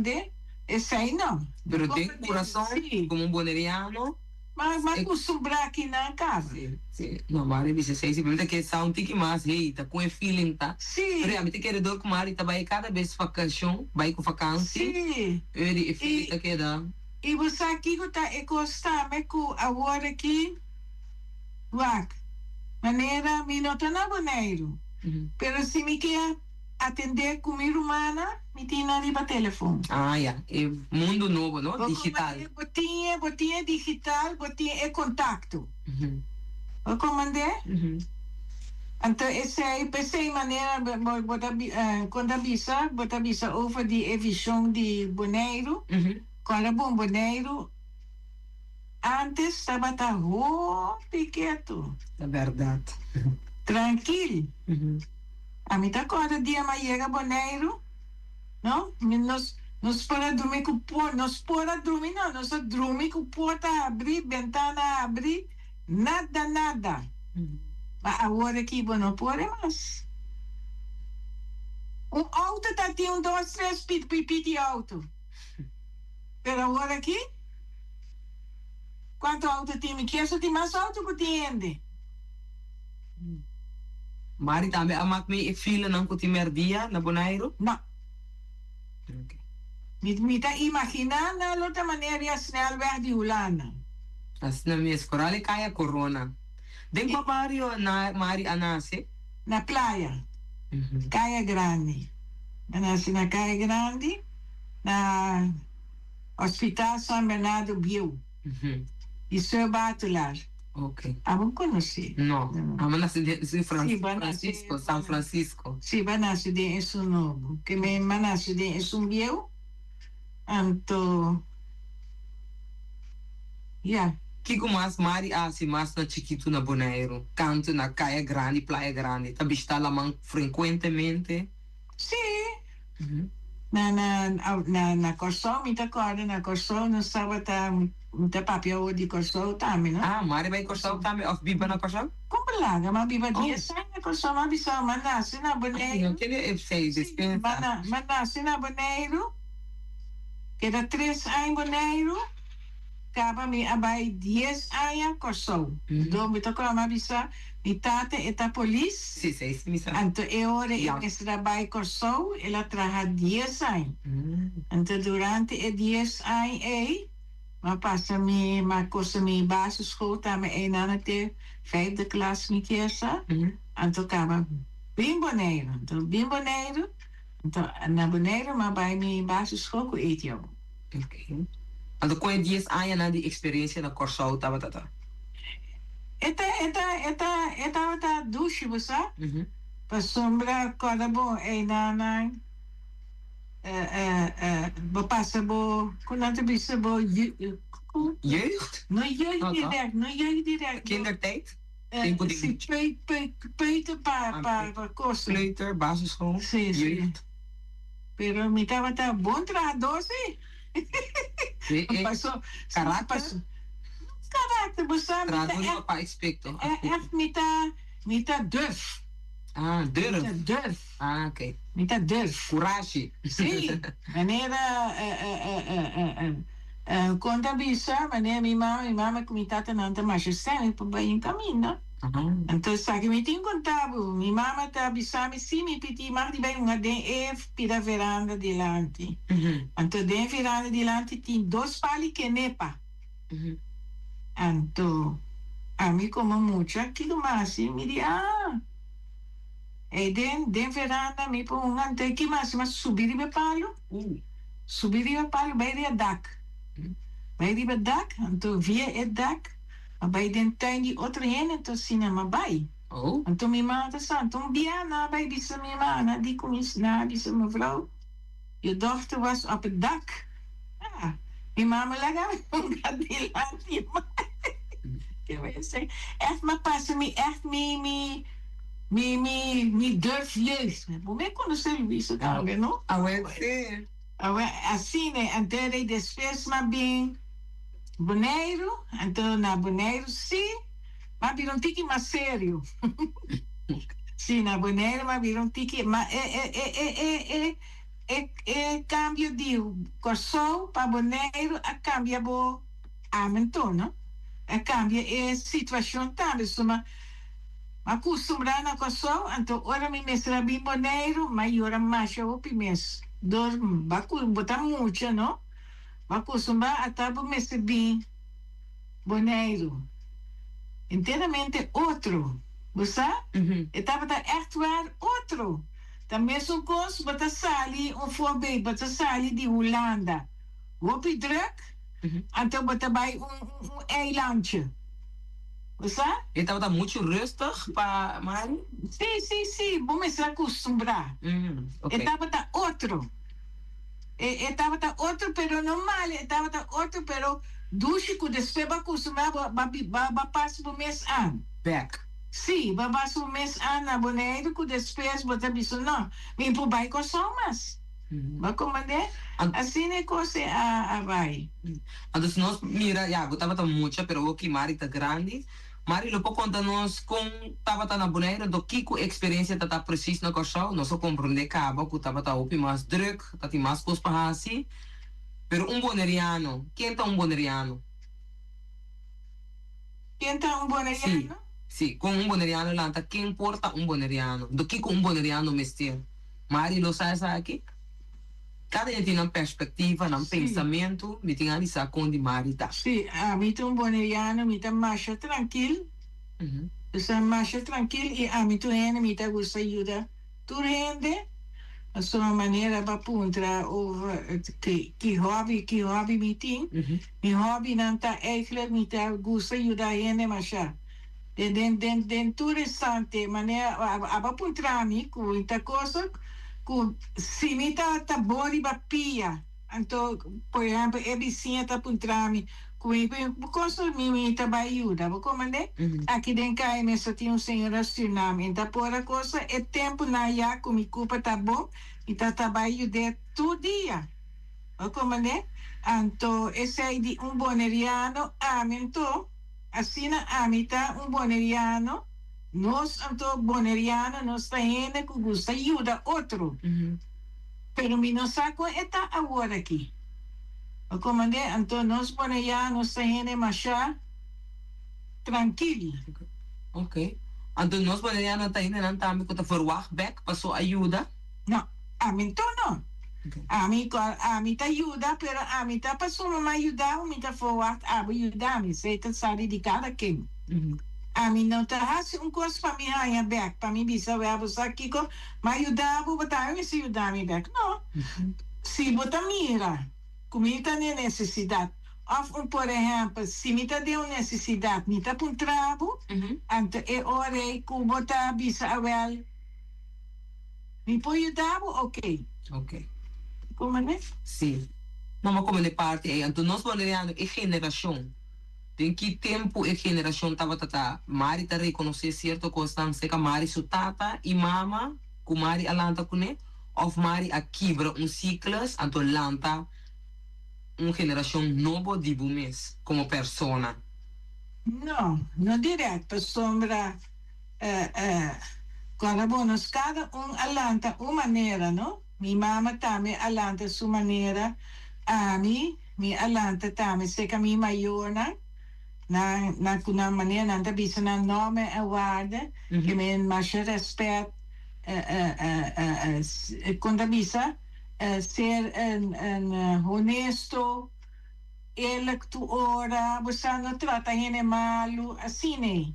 esse aí não. Pero tem coração como bonaireano. Mas com sobrar aqui na casa. Sim. Não, Mari, você simplesmente que são tique mais, tá com o feeling, tá? Sim. Realmente quero que Mari tá vai cada vez vacação, vai com vacância. Sim. E feeling que dá. E você aqui que tá encostando com a hora aqui, maneira me não tá na Bonaire. Pero se me quer atender comida humana, me tem na riba telefone. É mundo novo, não? Digital. Botinha digital, botinha é contato. O comandê? Então, esse aí, pensei maneira, quando avisa over de visão de Bonaire, quando bom Bonaire, antes estava pequeno. É verdade. Tranquilo. A mim tá cada dia mais chega Bonaire, não? Nós para dormir com porta, nós dormir com porta abrir, ventana abrir, nada. Mas agora aqui não pode mais. Auto tá tem 2, 3 pipi de auto. Pero agora aqui, quanto auto tem? Me quer só tem mais auto que tem. Mari também amat me fila não kuti merdia na Bonaire? Não. Me tá imaginando a outra maneira snelweg de Holanda. As na minha escola kaya corona. Den pa barrio na Mari anase? Na praia. Kaya Grande. Anase na Kaya Grande, na Hospital São Bernardo Bill. E Sr. Batular. Ok. Amo conheci. No. Amo nasci de Sim, Francisco, São Francisco. Sim, vai nascer de isso novo. Que me nasce de isso meu. Anto. Yeah. Kiko mas Mari asi mas na Chiquito na Bonaire. Canto na Caia Grande, Praia Grande. Tá está lá man frequentemente. Sim. Na Corsol, me acorda na Corsol, no sábado, muita papel de Corsol também, não? Ah, Mari vai Corsol também? Of biba na Corsol? Como lá, mas biba dia sai na Corsol, mas bisa manassi na Bonaire. Não queria F6, dispensa. Manassi na Bonaire. Queda 3 anos Bonaire. Acaba me abai 10 anos Corsol. Então, me tocou a bisa. Mi tate eta polis. Sim, sim, sim. Anto e ora e trabalho Corsol, ela traha 10 anos. Anto durante e 10 anos ma passa mi, ma cosa mi basisschool, tame e nanate 5e klas mi kiesa. Anto kama bim Bonaire. Anto bim Bonaire. Anto na Bonaire ma bij mi basisschool ku etio. Ok. Anto kon je 10 anos na die experiência na Corsol, tata. Eta douche, você? Para sombra, cada bom, é nanai. Passa bo, quando te bisa bo, jeugd? No jeugd direct. Kindertijd? Sim, peuter para curso. Kleuter, basisschool, jeugd. Pero me tava bom tra doce. Passou, caráter? Karakter bestaan. Traduz para expecto. Echt mita durf. Ah, durf. Mita durf. Ah, ok. Mita durf. Coragem. Sim. Wanneer conta bisa, wanneer mi mama comitata nanta majestade para bem caminho. Então sabe me tem contado, mi mama tá bisa me sim me pedi mar de bem uma de pira veranda delante. Então de veranda delante tem 2 pali que nepa. Anto, a mim como mucha, aquilo mais, me diz, e den veranda, me põe ante, que mais, mas subir e palo, vai de dak. Vai de dak, anto via e dak, vai den tuin die outra heen, anto cinema bij. Anto mi mata sa, anto biana, bij bisa mi mana, die kom eens na, bisa mevrouw, je dochter was op het dak. Mi mama laga, die laat je echt maar passen me echt me durf jeugd. Hoe kon je service gaan, no? Assim, né? Então ele desfez mas bem Bonaire, então na Bonaire sim, mas virou um tique mais sério. Sim, na Bonaire mas virou um tique, mas cambio de Corsol para Bonaire a cambia bo aumento, não? A cambia é situação também, soma acostumar na Corsol, então ora me mestra bem Bonaire, mas ora mais o pimes. Dor baku botar muito, não? Acostumar a tabu mestre bem Bonaire. Inteiramente outro, você? Estava echt waar outro. Também sou cos, bota sali, voorbeeld, bota sali de Holanda. Op je druk, então bota bij eilandje. Você? E estava muito rustig para Mari? Sim, vamos se acostumar. Okay. Estava outro. Estava outro, pero normal, estava outro, pero duche que depois vai acostumar, vai passar por mês ano. Back. Sim, vai passar por mês ano na Bonaire, que depois bota bicho, não, vem por baixo com só mas. Vai comandar? Assim é coisa a vai. Então, se nós mira, já, botava muito, pero o que Mari tá grande. Mari, lo conta-nos com estava na Bonaire, do que a experiência está precisa na Corsol, nós só compreender que estava opi mais druk, tá tem mais coisas para assim. Pero boneriano, quem tá boneriano? Quem tá boneriano? Sim, com boneriano lá, tá quem importa boneriano? Do que boneriano mestre? Mari, lo sabe aqui? Cada gente tem uma perspectiva, um pensamento, me tem ali com de Mari tá. Sim, a mim tem boneriano, me tem mais tranquilo. Então, mais tranquilo e a mim tem me tem gosta ajuda. Tu rende, zo'n manier va puntra over ki hobby meeting. Mi hobby nanta eigenlijk niet gusta ayuda gente masha. Den interessante manier aba puntra mi ku inta cosa ku simita ta bori ba pia. Anto, por exemplo, ebicina puntra mi because mi taba ayuda, comande? Aqui dentro aí nessa tinha senhor Suriname, então por a coisa é tempo na ya com mi culpa tá bom, então taba ayuda todo dia, comande? Então esse aí de boneriano, amento, assim na amita boneriano, nós boneriano, nós tá gente que gosta ayuda outro, pero mi não saco eta agora aqui. O comandé, então nós podemos já nos gente mais tranquilo. Ok. Então nós podemos já não ter não também que verwacht back passou ajuda. Não, a mim então não. A mim tá ajuda, pero a mim tá passou uma ajuda, a mim tá verwacht ajuda, a mim sei tá sabe de cada quem. A mim não tá assim coisa para mim aí back, para mim bisa eu vou aqui com, mas ajuda, vou botar eu se ajudar me back. Não. Se botar mira. Comida tem necessidade. Ou, por exemplo, se me tem uma necessidade, me está para um trabalho, então é hora que eu botar a bisa a wel. Me pode ajudar, ok. Ok. Como é? Sim. Não, mas como é parte, então nós podemos é geração. Tem que tempo é geração estava tata, Mari tá reconhecer certo coisa, sei que Mari sua tata e mama, com Mari alanta com né, ou Mari a quebra ciclos, então lanta geração nova de bumes como persona? Não direto, sombra. Quando nós cada alanta uma maneira, não? Minha mama também alanta sua maneira, a mim alanta também, sei que a minha maior, na maneira, não tá bisa na nome e guarda, que me mais respeito, quando bisa, ser honesto, eleitora, você não trata gente malo, assim, né?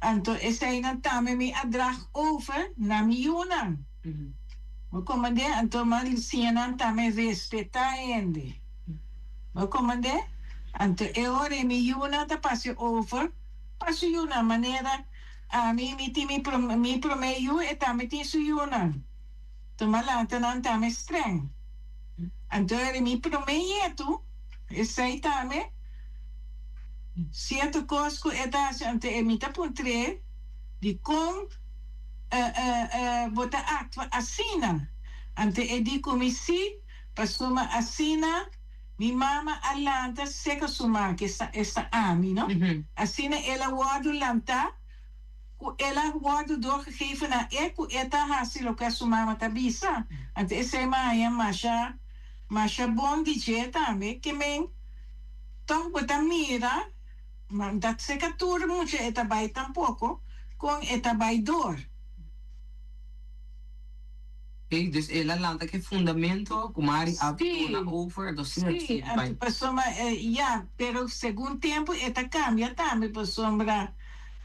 Então, esse aí não também me adrag over na minha. O comandante, então, mas se não também respeitar ele. O comandante, então, eu ore minha, tá passe over, passe uma maneira, a mim me prometo, e também tem sua. Tumalanta não tá mais streng. Então ele me prometeu, esse aí também, certo coisa que é ante ele tá pontre de como botar ato assina, ante ele como se passou uma assina, minha mama alanta seca suma que essa ami, não? Assina ela guarda lanta. Ela guarda doorgegeven naar ik, eta hasil ook als mama tabisa. En het is maar masha bon DJ também, que men toch bota mira, maar dat zeker toer moet je eta bij tampoco, con eta bij door. Okay, dus ela lanta que fundamento, kumari abtuna over, dos sí, ja, pero según tiempo eta cambia também, por sombra.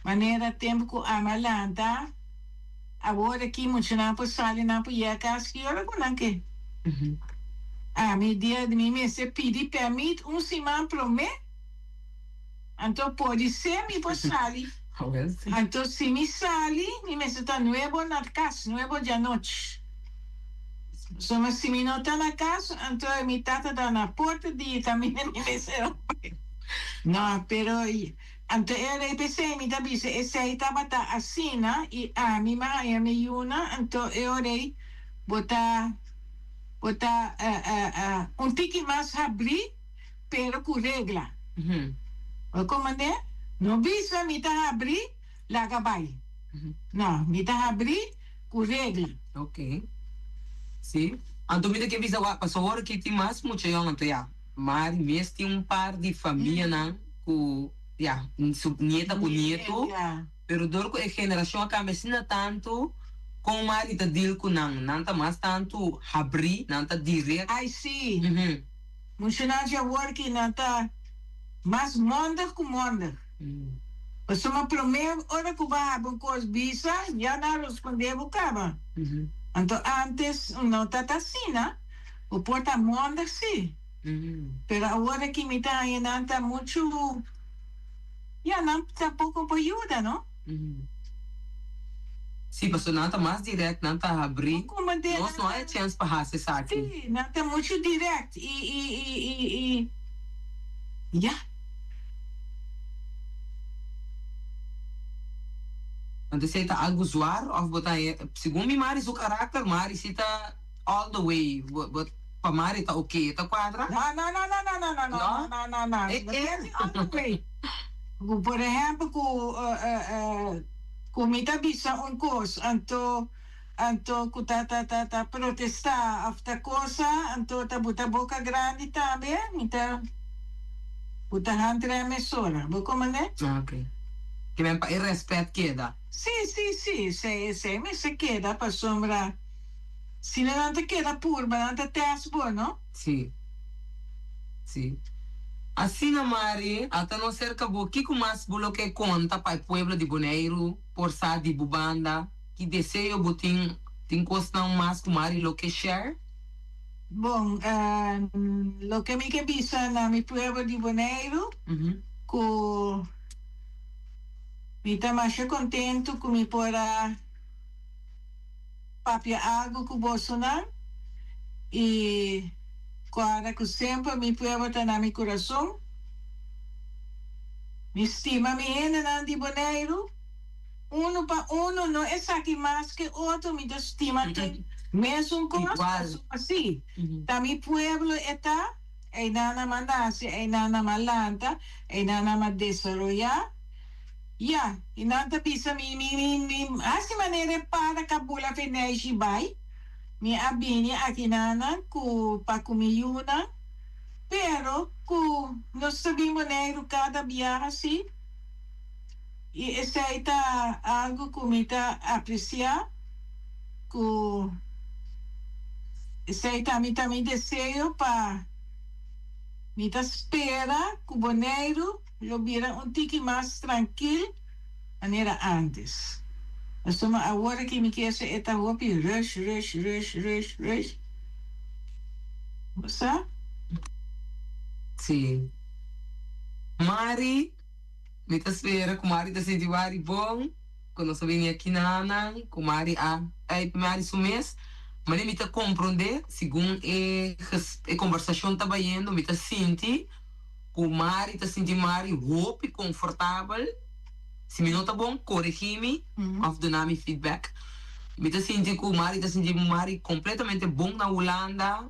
Maneira tempo que a malanta, agora aqui muito não pode sair não pode ir casa que hora com não que. A minha dia de mim se pedir permite semana para mim, então pode ser me pode sair. Então se me sair, me se está novo na casa, novo de noite. So mas se me não está na casa, então me tata está na porta de também me se não, pero Ante ele pensei me tabise esse aí tava assina e a minha mãe me yuna então eu orei botar tique mais abrir pero com regra. O comandante não bisa me tá abrir lá vai. Não, me tá abrir com regra. Ok. Sim. Então me que bisa wa passou hora que tem mais muito eu não tenho. Mas mesmo tem par de família não com nieta com nieto, pero dorco é geração acaba ensina tanto com marido deal com não tá mais tanto abrir, não tá direto. I see. Funcionar já work não tá mais monda com monda. Mas uma primeira hora que vai abrir coisa bisa, já não responder o caba. Entonces, antes no está así, ¿no? O porta monda sí. Pero ahora que me está llenando mucho, ya no tampoco por ayuda, ¿no? Sim, pastor, não está mais direto, não está a abrir. Nós não há chance para fazer isso aqui. Sim, não está muito direto. E já. Então, você está algo zoar, ou botar, segundo me Mari, o caráter, Mari, você está all the way. Para Mari, está ok, está quadra? Não. All the way. Por exemplo, com mita bisa coisa, anto ku ta protestar after coisa, anto ta buta boca grande também, mita buta hantra emissora. Vou como né? Ok. Que vem para respeito queda. Sim, me se queda para sombra. Se não te queda pur, mas não te teste bom, não? Sim. Assim na Mari, até não cerca bo que mais bolo que conta para o pueblo de Bonaire, por sa de Bubanda, que desejo botin tem costão mais com Mari lo que share. Bom, lo que me que bisa na mi pueblo de Bonaire, co me tá mais contento com me pora papia algo com Bolsonaro e agora que sempre mi pueblo está na mi coração. Me estima me ena de Bonaire. Uno para uno não é aqui mais que outro, me estima mesmo coisa assim. Da mi pueblo está e nana mandase, e nana malanta, e nana ma desarrollar. Ja, e nada bisa assim maneira para cabula feneji bai. Mi abini aqui nana para comiyuna, pero nós sabemos negro cada viagem assim. E esse aí tá algo que me tá apreciar, que esse aí tá me desejo para me tá espera que o boneiro lo vira tique mais tranquilo maneira antes. Mas agora que me quer ser eta hopi rush. Você? Sim. Mari, me tá espera com Mari tá sentindo Mari bom, quando eu vim aqui na Ana, com Mari Mari sumês, mas me tá compreender, segundo a conversação tá indo, me tá sentindo com Mari tá sentindo Mari hope confortável. Se me não tá bom, corrigi-me, of the name feedback. Me tá sentindo que o Mari tá sentindo Mari completamente bom na Holanda.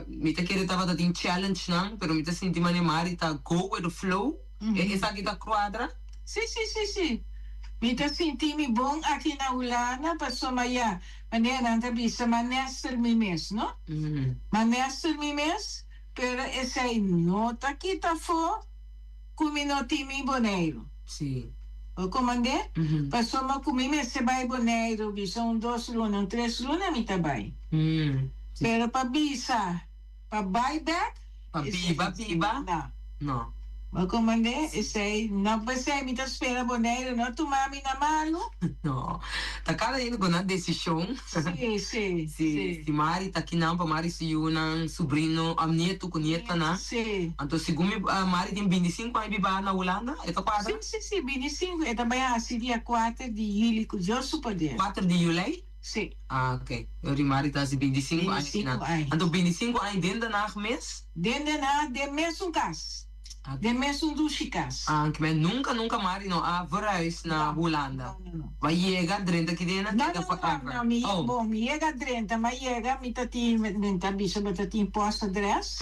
Me tá querendo tava dando challenge não, pero me tá sentindo que Mari tá go with the flow. Essa aqui tá quadra? Sim. Me tá sentindo bom aqui na Holanda, passou maia. Maneira não bisa manestar me mes, não? Manestar me mes, pero esse aí não tá aqui tá fo, como não tem me boneiro. Sim. O comandante, passou uma comida, se vai boneiro, são 2 lunas, 3 lunas, me tabai. Pero para bisa, para buyback, para biba, não. O comandante, esse aí, não pensei, me tá esperando boneiro, não tomar-me na mano. Não, tá cada indo com a decisão. Sim. Se Mari tá aqui não, para Mari se um sobrinho, a neto com nieta, né? Sim. Então, segundo Mari tem 25 anos viva na Holanda, é tá quadra? Sim, 25. É também assim, dia 4 de julho, que eu sou poder. 4 de julho? Sim. Ok. Eu e Mari tá 25 anos. Então, 25 anos dentro da mês? Dentro da mês um caso. De mesmo do chicas. Que mas nunca Mari não há verhuis na Holanda. Vai chegar dentro aqui dentro? Não, bom, me chega dentro, mas chega, me tá bisa, me tá posto adresse.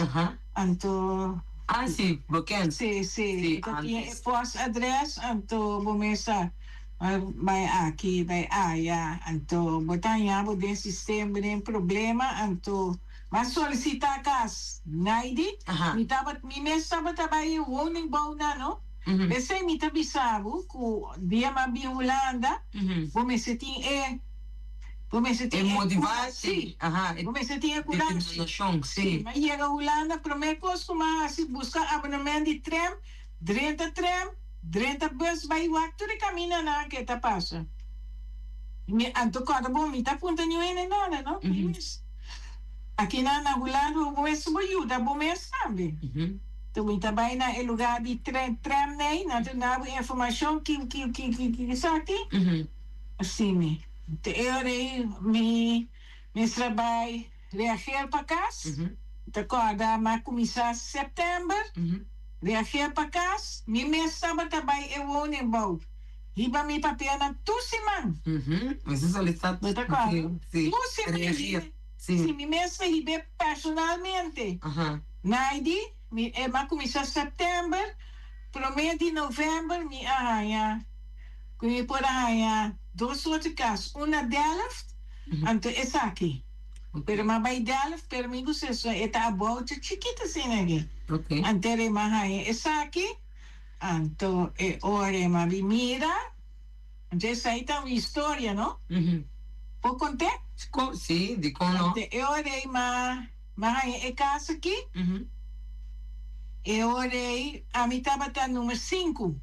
Então... sim, bekend. Sim, posto adresse, então, começa vai aqui, vai então, botar em abo de sistema, tem problema, então... Mas solicitar kas naidi, mi mesaba tabay warning bau na no. Bese mi tabisabu ku dia mabi Holanda, bumeseting motivasi, bumeseting determinação, sim. Mas chega Holanda, promekos kuma si busca abonnement de trem, 30 bus vai waktu de camina na que ta passa. Mi anto kada bom mi ta punta nyo ene nana, no? Aqui na Holanda, o mês foi ajuda, o mês sabe. Então, tá bem na lugar de trem, né? Na informação que está aqui. Assim, eu me trabalho reagir para casa. Então, quando mas começar setembro, reagir para casa, me mês sábado também eu vou em bom. Riba mi papel na tu semana. Mas isso ali está tudo. Tu semana. Sim, me mesmo ribe personalmente. Naidi, mas começar setembro, para mês de novembro, me arranha. Como por arranha, 2 outras casas. Uma delas, então essa aqui. Pero mas vai delas, pero me gusta isso. Eta a bolsa chiquita assim, né? Antere arranha essa aqui. Então, ora, mas mira. Então, essa aí tá uma história, não? Pode contar? Sim, de como. Eu orei, mas é casa aqui. Eu orei, a mim estava número 5.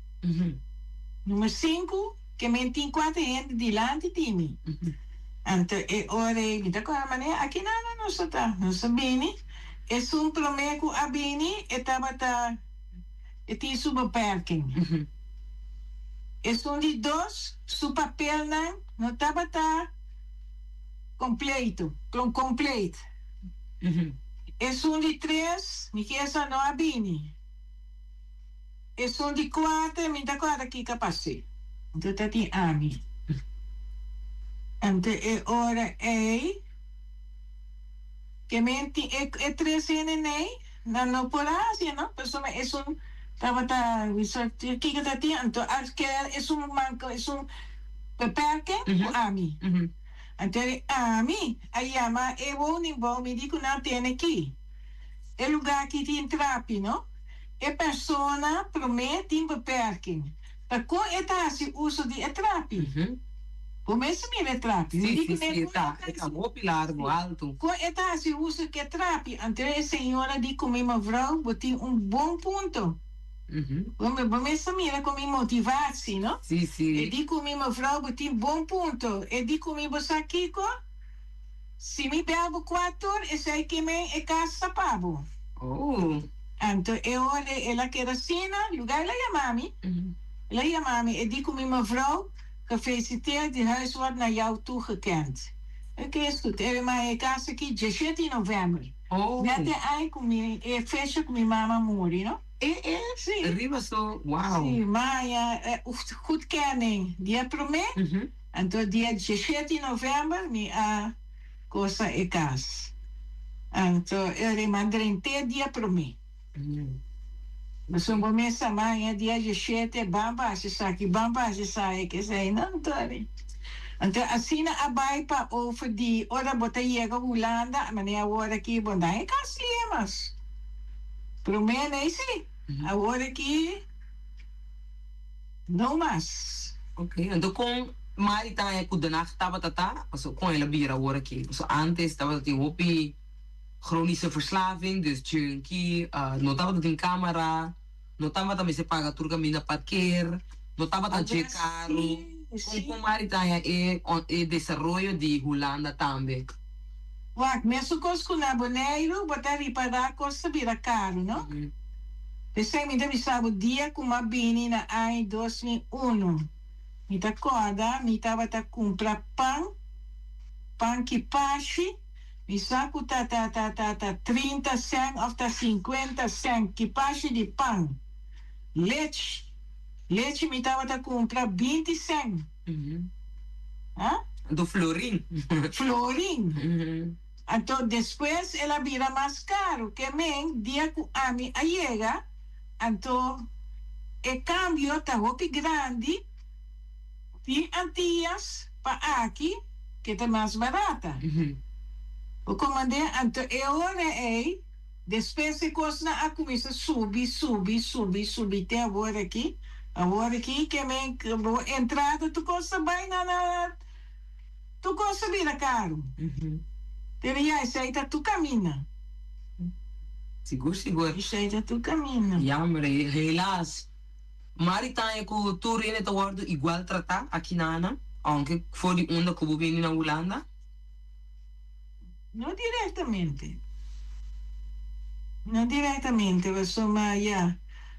Número 5, que me tem 4 gente delante de mim. Então, eu orei, me dá com a maneira, aqui nada não está, não sabia. É um prometo a Bini, eu estava, eu tinha subparking. É de 2, su papel não estava, completo. É de 3, me quer só não abini. É de 4, me dá quadra aqui capaz. Então tá tem ami. Então é hora que menti é 3 neném, não por assim, não? Pessoa é tava isso aqui que tá tem, então acho que é manco, beperking ami. Então, a mim, aí eu vou embora, me digo não tem aqui. É lugar que tem trapi, não? É pessoa promete em beperking. Para com esse uso de trapi. Começa a me trapi. Sim, tá muito largo, alto. Com esse uso que trapi, então a senhora diz comigo, vrouw, tem bom ponto. Começa a mirar com minha motivação, não? Sim. Eu digo comigo, vrouw, tem bom ponto. Eu digo comigo, Sakiko, se me bebo 4 horas, eu sei que me é casa pabo. Então, eu olhei, ela quer assim, lugar, ela chama-me. Eu digo comigo, vrouw, gefeliciteerd, die huis wordt naar jou toegekend. Oké, is goed. Maar ik ga aqui 17 novembro. Net aí comigo, fecha com minha mama Muri, não? Sim. Arriba só, uau. Sim, mas goed kenning. Dia promete? Então, dia 17 novembro, minha coisa é casa. Então, eu mandei dia promete. Mas um momento também, dia 17, bamba, se sai, que sei, não, Tony. Então, assim, a baipa over die, ora, bota chega Holanda, mas a hora aqui, bom, daí mas promete, é sim. A hora aqui, não mais. Ok, então com Mari também é com Danach estava com ela vira a hora aqui. Antes estava tem hopi chronische verslaving, dus junkie, notava tem câmera, notava também se paga turca mina parqueiro, notava também caro. Com Mari também é desenvolvimento de Holanda também. Wacht, mesmo com na boneiro, botar reparar costa vira caro, não? Pensei me deve saber o dia com uma bini na ai 2001. Me tá corda, me tava comprar pão que pache, me saco 30 cent ou 50 cent que pache de pão. Leite me tava comprar 20 cent. Do florim. Então depois ela vira mais caro, que men dia com a mim chega, então o câmbio tá muito grande. De antias para aqui, que é mais barata. O comandante, então, depois que coisa a começa a subir, tem agora aqui, que a entrada, tu costa bem tu costa vira caro. Teria isso aí, tu caminha. Seguro. Isso aí, tu caminha. Jammer, helaas. Mari tayo ko turin ito word igual trata aqui na ana. Aunque voor die onda que vem na Holanda? No directamente. No directamente, insomma, ja.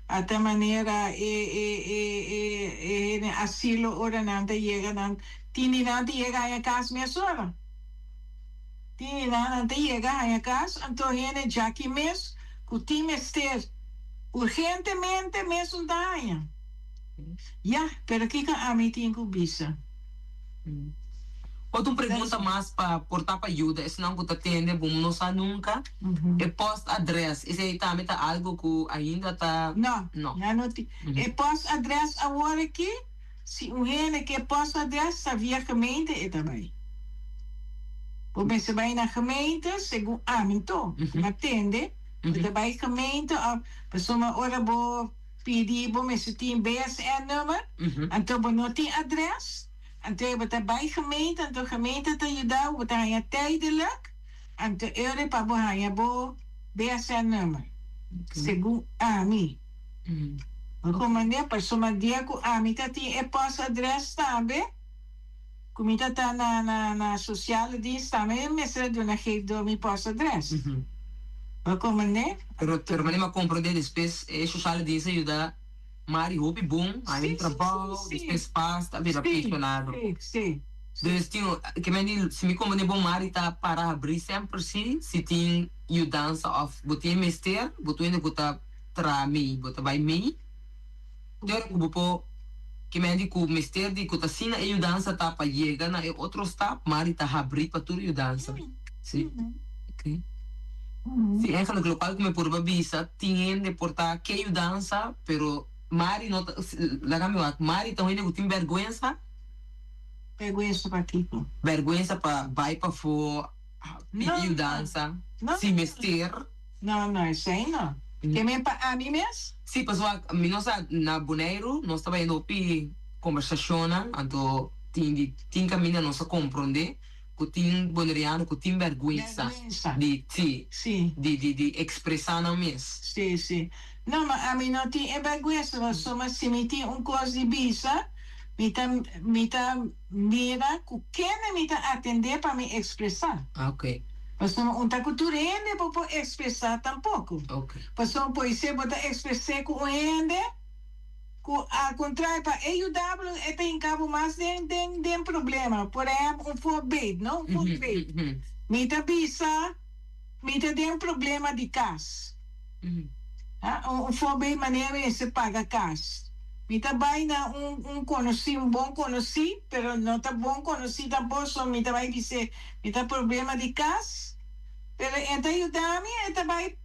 A ta manera asilo ora nanta llega nan tini nanta llega a casa minha sogra. Tini nanta llega a casa, então ene jaki mes, kuti mester urgentemente mes un daia. Ja, pero kika ami tinko bisa. Outra pergunta mais para portar para ajuda, é se não que atende, vamos não sabe nunca. É post-address, isso aí também tá algo que ainda tá... Não, não. É post-address agora aqui, se um rene que é post-address, sabia gemeente, é também. Porque você vai na gemeente, segundo então, atende, você vai na gemeente, a pessoa ora vou pedir, mas você tem BSN-nummer, então você não tem adres. En toen hebben we bij gemeente, en de gemeente te ajudar, we gaan je tijdelijk, en de Europa we gaan je bo BSN-nummer. Según AMI. Como né, persona dia ku AMI tati e post adres tambe. Kumita ta na sociale dienst tambe, mesra do na geef do mi post adres. Como né? Pero mas nem compreender depois é sociale dienst ajuda. Mari hopi bom, aí trabalho, depois passa, tá vendo apaixonado. Sim. Dus que me se me como bom Mari tá para abrir sempre se tem ajudança of botar mester, botar ainda botar tra mim, botar vai mim. Então eu vou que me diz que o mester de que tá sina ajudança tá para chegar na outro step, Mari tá abrir para tudo ajudança. Sim. Ok. Sim, é que local como por babisa, tem de portar que ajudança, pero Mari não Mari também não tem vergonha. Vergonha para quê? Vergonha para vai para for pedir dança, se mester. Não, isso aí não. Que me para a mim mesmo? Sim, pessoal, nós na Bonaire, nós estamos indo para conversação, então tem caminho nós compreender que tem boneriano, que tem vergonha de expressar na mesmo. Sim. Não, mas a mim não tem vergonha, mas se me tem coisa de bisa, mita mira que quem me atender para me expressar. Ok. Mas não tá cultura ainda para expressar tampouco. Ok. Mas não pode ser para expressar com ainda, ao contrário para ajudar é tem cabo mais de problema. Por exemplo, forbid, não? Forbid. Mita bisa, mita tem problema de casa. Forbid maneira de se paga casa. Mita vai na conhecido, bom conhecido, pero não tá bom conhecido tampoco, só mita vai dizer, mita problema de casa, pero enta ajudar-me, enta vai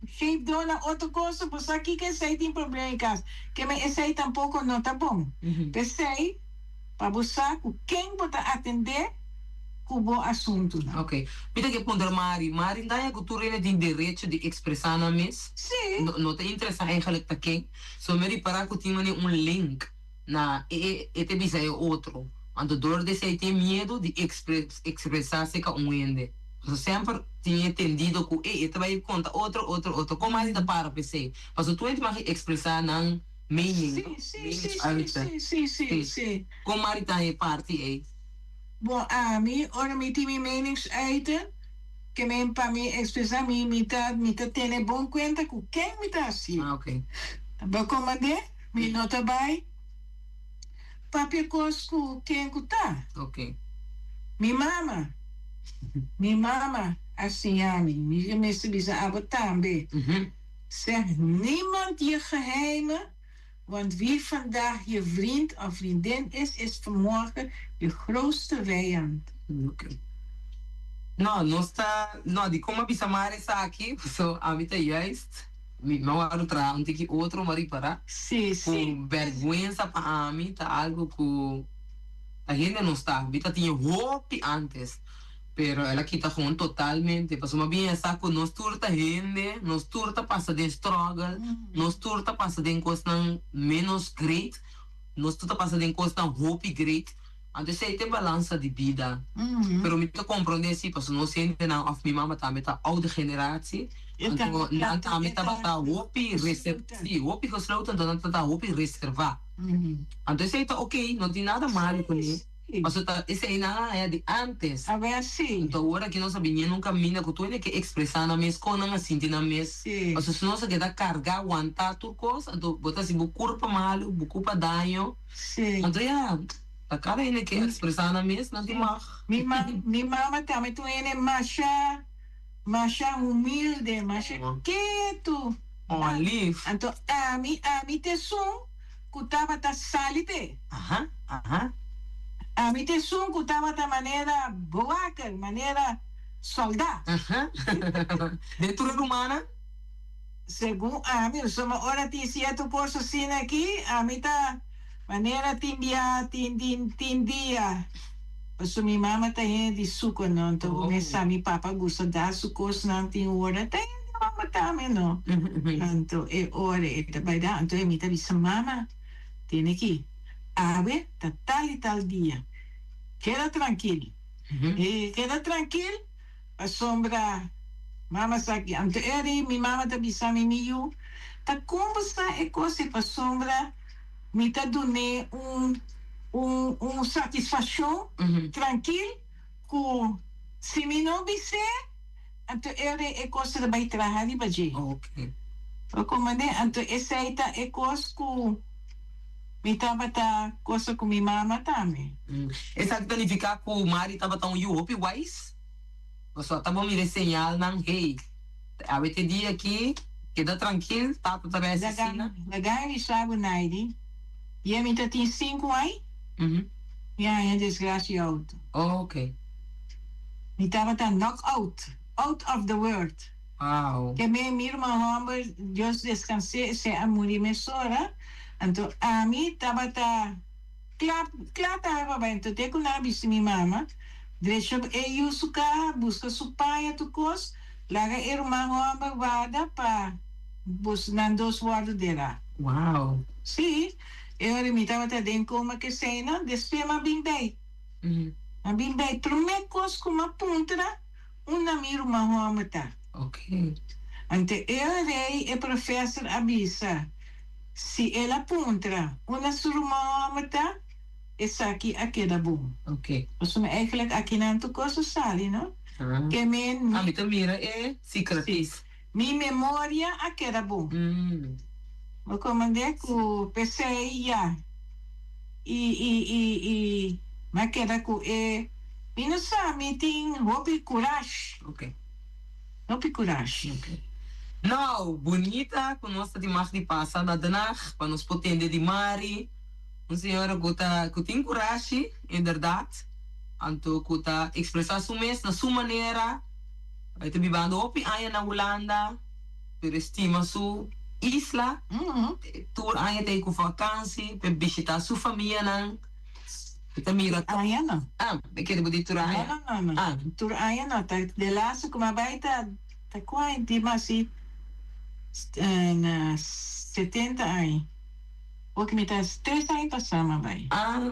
geef dona outra coisa, pois aqui que sei tem problema em casa, que me esse tampouco não tá bom. Pensei, para buscar quem pode atender com o bom assunto. Ok. Mita que ponder Mari não é que tu tem direito de expressar na mesa? Sim. Não te interessa eigenlijk tá quem? Só me reparar que tem link na te bisa é outro. Ando dor de sei tem medo de expressar-se com ende. So sempre tinha entendido que te vai contar outro. Como mais da para pensei. Mas tu ente mais expressar não meaning. Sim. Como Mari tá é parte aí. Bom, a mim, ora me tem minha meningsuiten, que me para me expressar me tá tendo bom conta com quem me tá assim. Ok. Tá como é? Me nota vai. Papi cosco quem que tá. Ok. Minha mama, assim a mim, me subisa abo também. Zeg niemand je geheimen. Want wie vandaag je vriend of vriendin is vanmorgen je grootste vijand. Okay. Não, de como a Bissamara está aqui, a mim está juist. Não há outro marido para. Sim. Com vergonha para mim, está algo que a gente não está. A gente tinha hope antes. Pero ela quita gewoon totalmente. Passou uma bem essa que nós turta gente, nós turta passa de struggle, nós turta passa de coisa menos great, nós turta passa de coisa hope great. Então sei tem balança de vida. Pero me te compreender se passou nós sente na of minha mama também tá outra geração. Então não também tá bata hope reservar, hope gesloten, então tá hope reservar. Então sei tá ok, não tem nada mal com isso. Mas esse aí não é de antes. A ver, sim. Então agora que nós sabíamos num caminho que tu é que expressar na mesa com não assim na mesa. Sim. Mas se nós quer carregar aguentar tudo coisa, então botar assim o corpo malo, o corpo dano. Sim. Então já a cara ele que expressar na mesa não tem mais. Mi mama também tu é macha humilde, macha quieto. Live. Então a mim te som kutaba ta salite. Aha, aha. A mim te som kutaba ta maneira boaca, maneira soldado. Aha. Dentro da humana? Segundo a mim, soma ora ti se tu posso sim aqui, a mim tá maneira tindia. So mi mama ta de suco não, então começa mi papa gosta da suco não tem hora, tem mama também não. Então é hora, é vai dar, então mi ta bisa mama, tem aqui, ave ta tal e tal dia, queda tranquilo, queda tranquilo, a sombra, mama sabe, então mi mama ta bisa mi miu, ta conversa é coisa para sombra, mi ta dune satisfação tranquilo com se me não disser então é coisa de vai trabalhar de baje. Ok. O comandante então essa é coisa com me tava tá coisa com minha mama também. Essa que significa que o Mari tava tão Europe wise. Você tava me desenhar não hey. A ver dia aqui queda tranquilo, tá tudo bem assim. Legal e sabe naide. E a minha tem 5 aí. Ja, é desgraciado. Ok. Me tava tá knockout, out of the world. Wow. Que minha irmã Humber, Deus descanse, se a mulher me sora. Então, a mim tava tá claro tava bem. Então, tem que não abrir minha mama. Deixa eu sucar, busca su pai, tu cos. Laga irmã Humber vada para buscar dos guardas dela. Wow. Sim. Eu limitava até dentro com uma que cena, depois uma bem bem. Uma bem bem. Trumei cos com uma puntra, miro uma roma tá. Ok. Então, eu rei é professor abisa. Se ela puntra, suruma roma tá, essa aqui da bom. Ok. Você me eigenlijk aqui não tu coisa sali, não? Que men. A minha mira é secretis. Mi memória aqui da bom. O comandante com PC ia e mas queda com não sabe tem hobby coragem. Ok. Hobby coragem. Ok. Não, bonita, com nossa de mais de passada de nacht, para nos potender de mari. Senhora que tem coragem, é verdade. Então, que tá expressar sua mês na sua maneira. Vai te bibando opi aí na Holanda, per estima sua isla, tour aí tem com vacância, para visitar sua família não. Kita mira. Aí não. Eu quero dizer tour aí. Não. Tour aí não, tá de lá se como vai tá quase de mais na 70 aí. O que me tá 3 anos passando vai.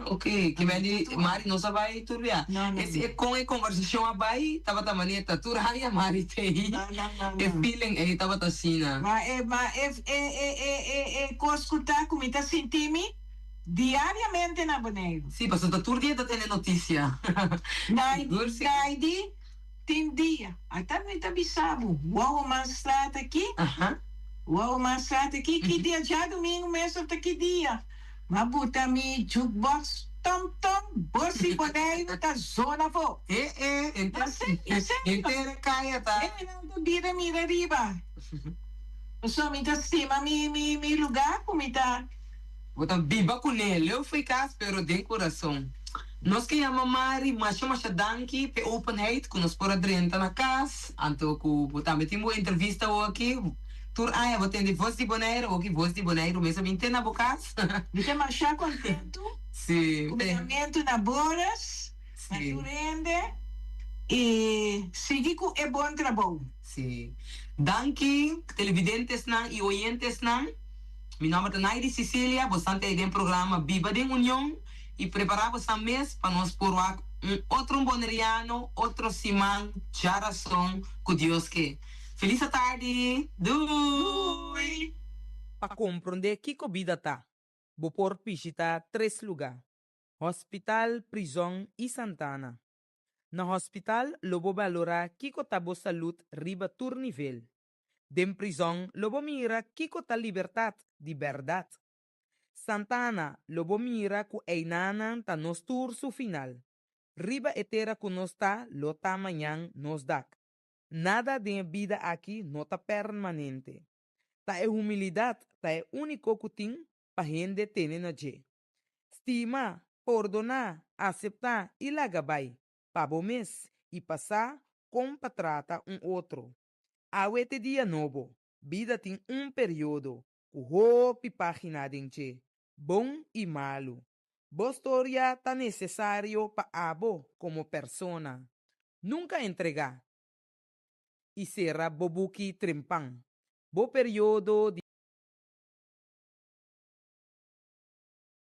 Ok. Que vai de Mari não sabe tour já. Esse com a conversação vai, tava da maneira tour aí a Mari tem. Não. E feeling aí tava da cena. Mas escutar como está sentindo diariamente na boneiro. Sim, mas o tour dia tá tendo notícia. Naidi tem dia. Até me tá bisabo. Uau, uma estrada aqui. Uau, uma estrada aqui. Que dia já domingo mesmo tá que dia. Mas botar me jukebox. Tom, bolsi boneiro tá zona vo. Inteira caia, tá? Não, mira riba. Só me tá cima, me lugar, como tá. Botar biba com ele. Eu fui cá, pero de coração. Nós que chamamos Mari, mas chama danke, pe openheid, que nós por adrenta na casa. Então, que botar, me tem uma entrevista aqui. Tur aí, vou ter de voz de boneiro, ou que voz de boneiro, mesmo me tem na boca. Me tem marchar contento. Sim. Comportamento na boras, na turende, e seguir com é bom trabalho. Sim. Danke, televidentes não e oyentes não. Meu nome é Naide Cecília, bastante aí do programa Biba de União e preparamos a mês para nós por outro boneriano, outro simão, charação, com Deus que. Feliz tarde! Dui! Para compreender que comida tá, vou por pisita 3 lugares. Hospital Prisão e Santana. Na hospital, lobo valora kiko tabo salut riba tur nivel. Dem prisão, lobo mira kiko ta libertad di verdad. Santana, lobo mira ku einanan ta nos tur su final. Riba etera ku nos ta lo tamayang nos dak. Nada de vida aqui no ta permanente. Ta e humildad, ta e único kuting pa gente tene na je. Estima, perdonar, aceitar e lagabay. Pabomes e passar como trata outro. Awete dia novo, vida tem período, o hopi página dente, bom e malo. Bostoria tá necessário pa abo como persona. Nunca entregar. E será bobuki trempang. Bo período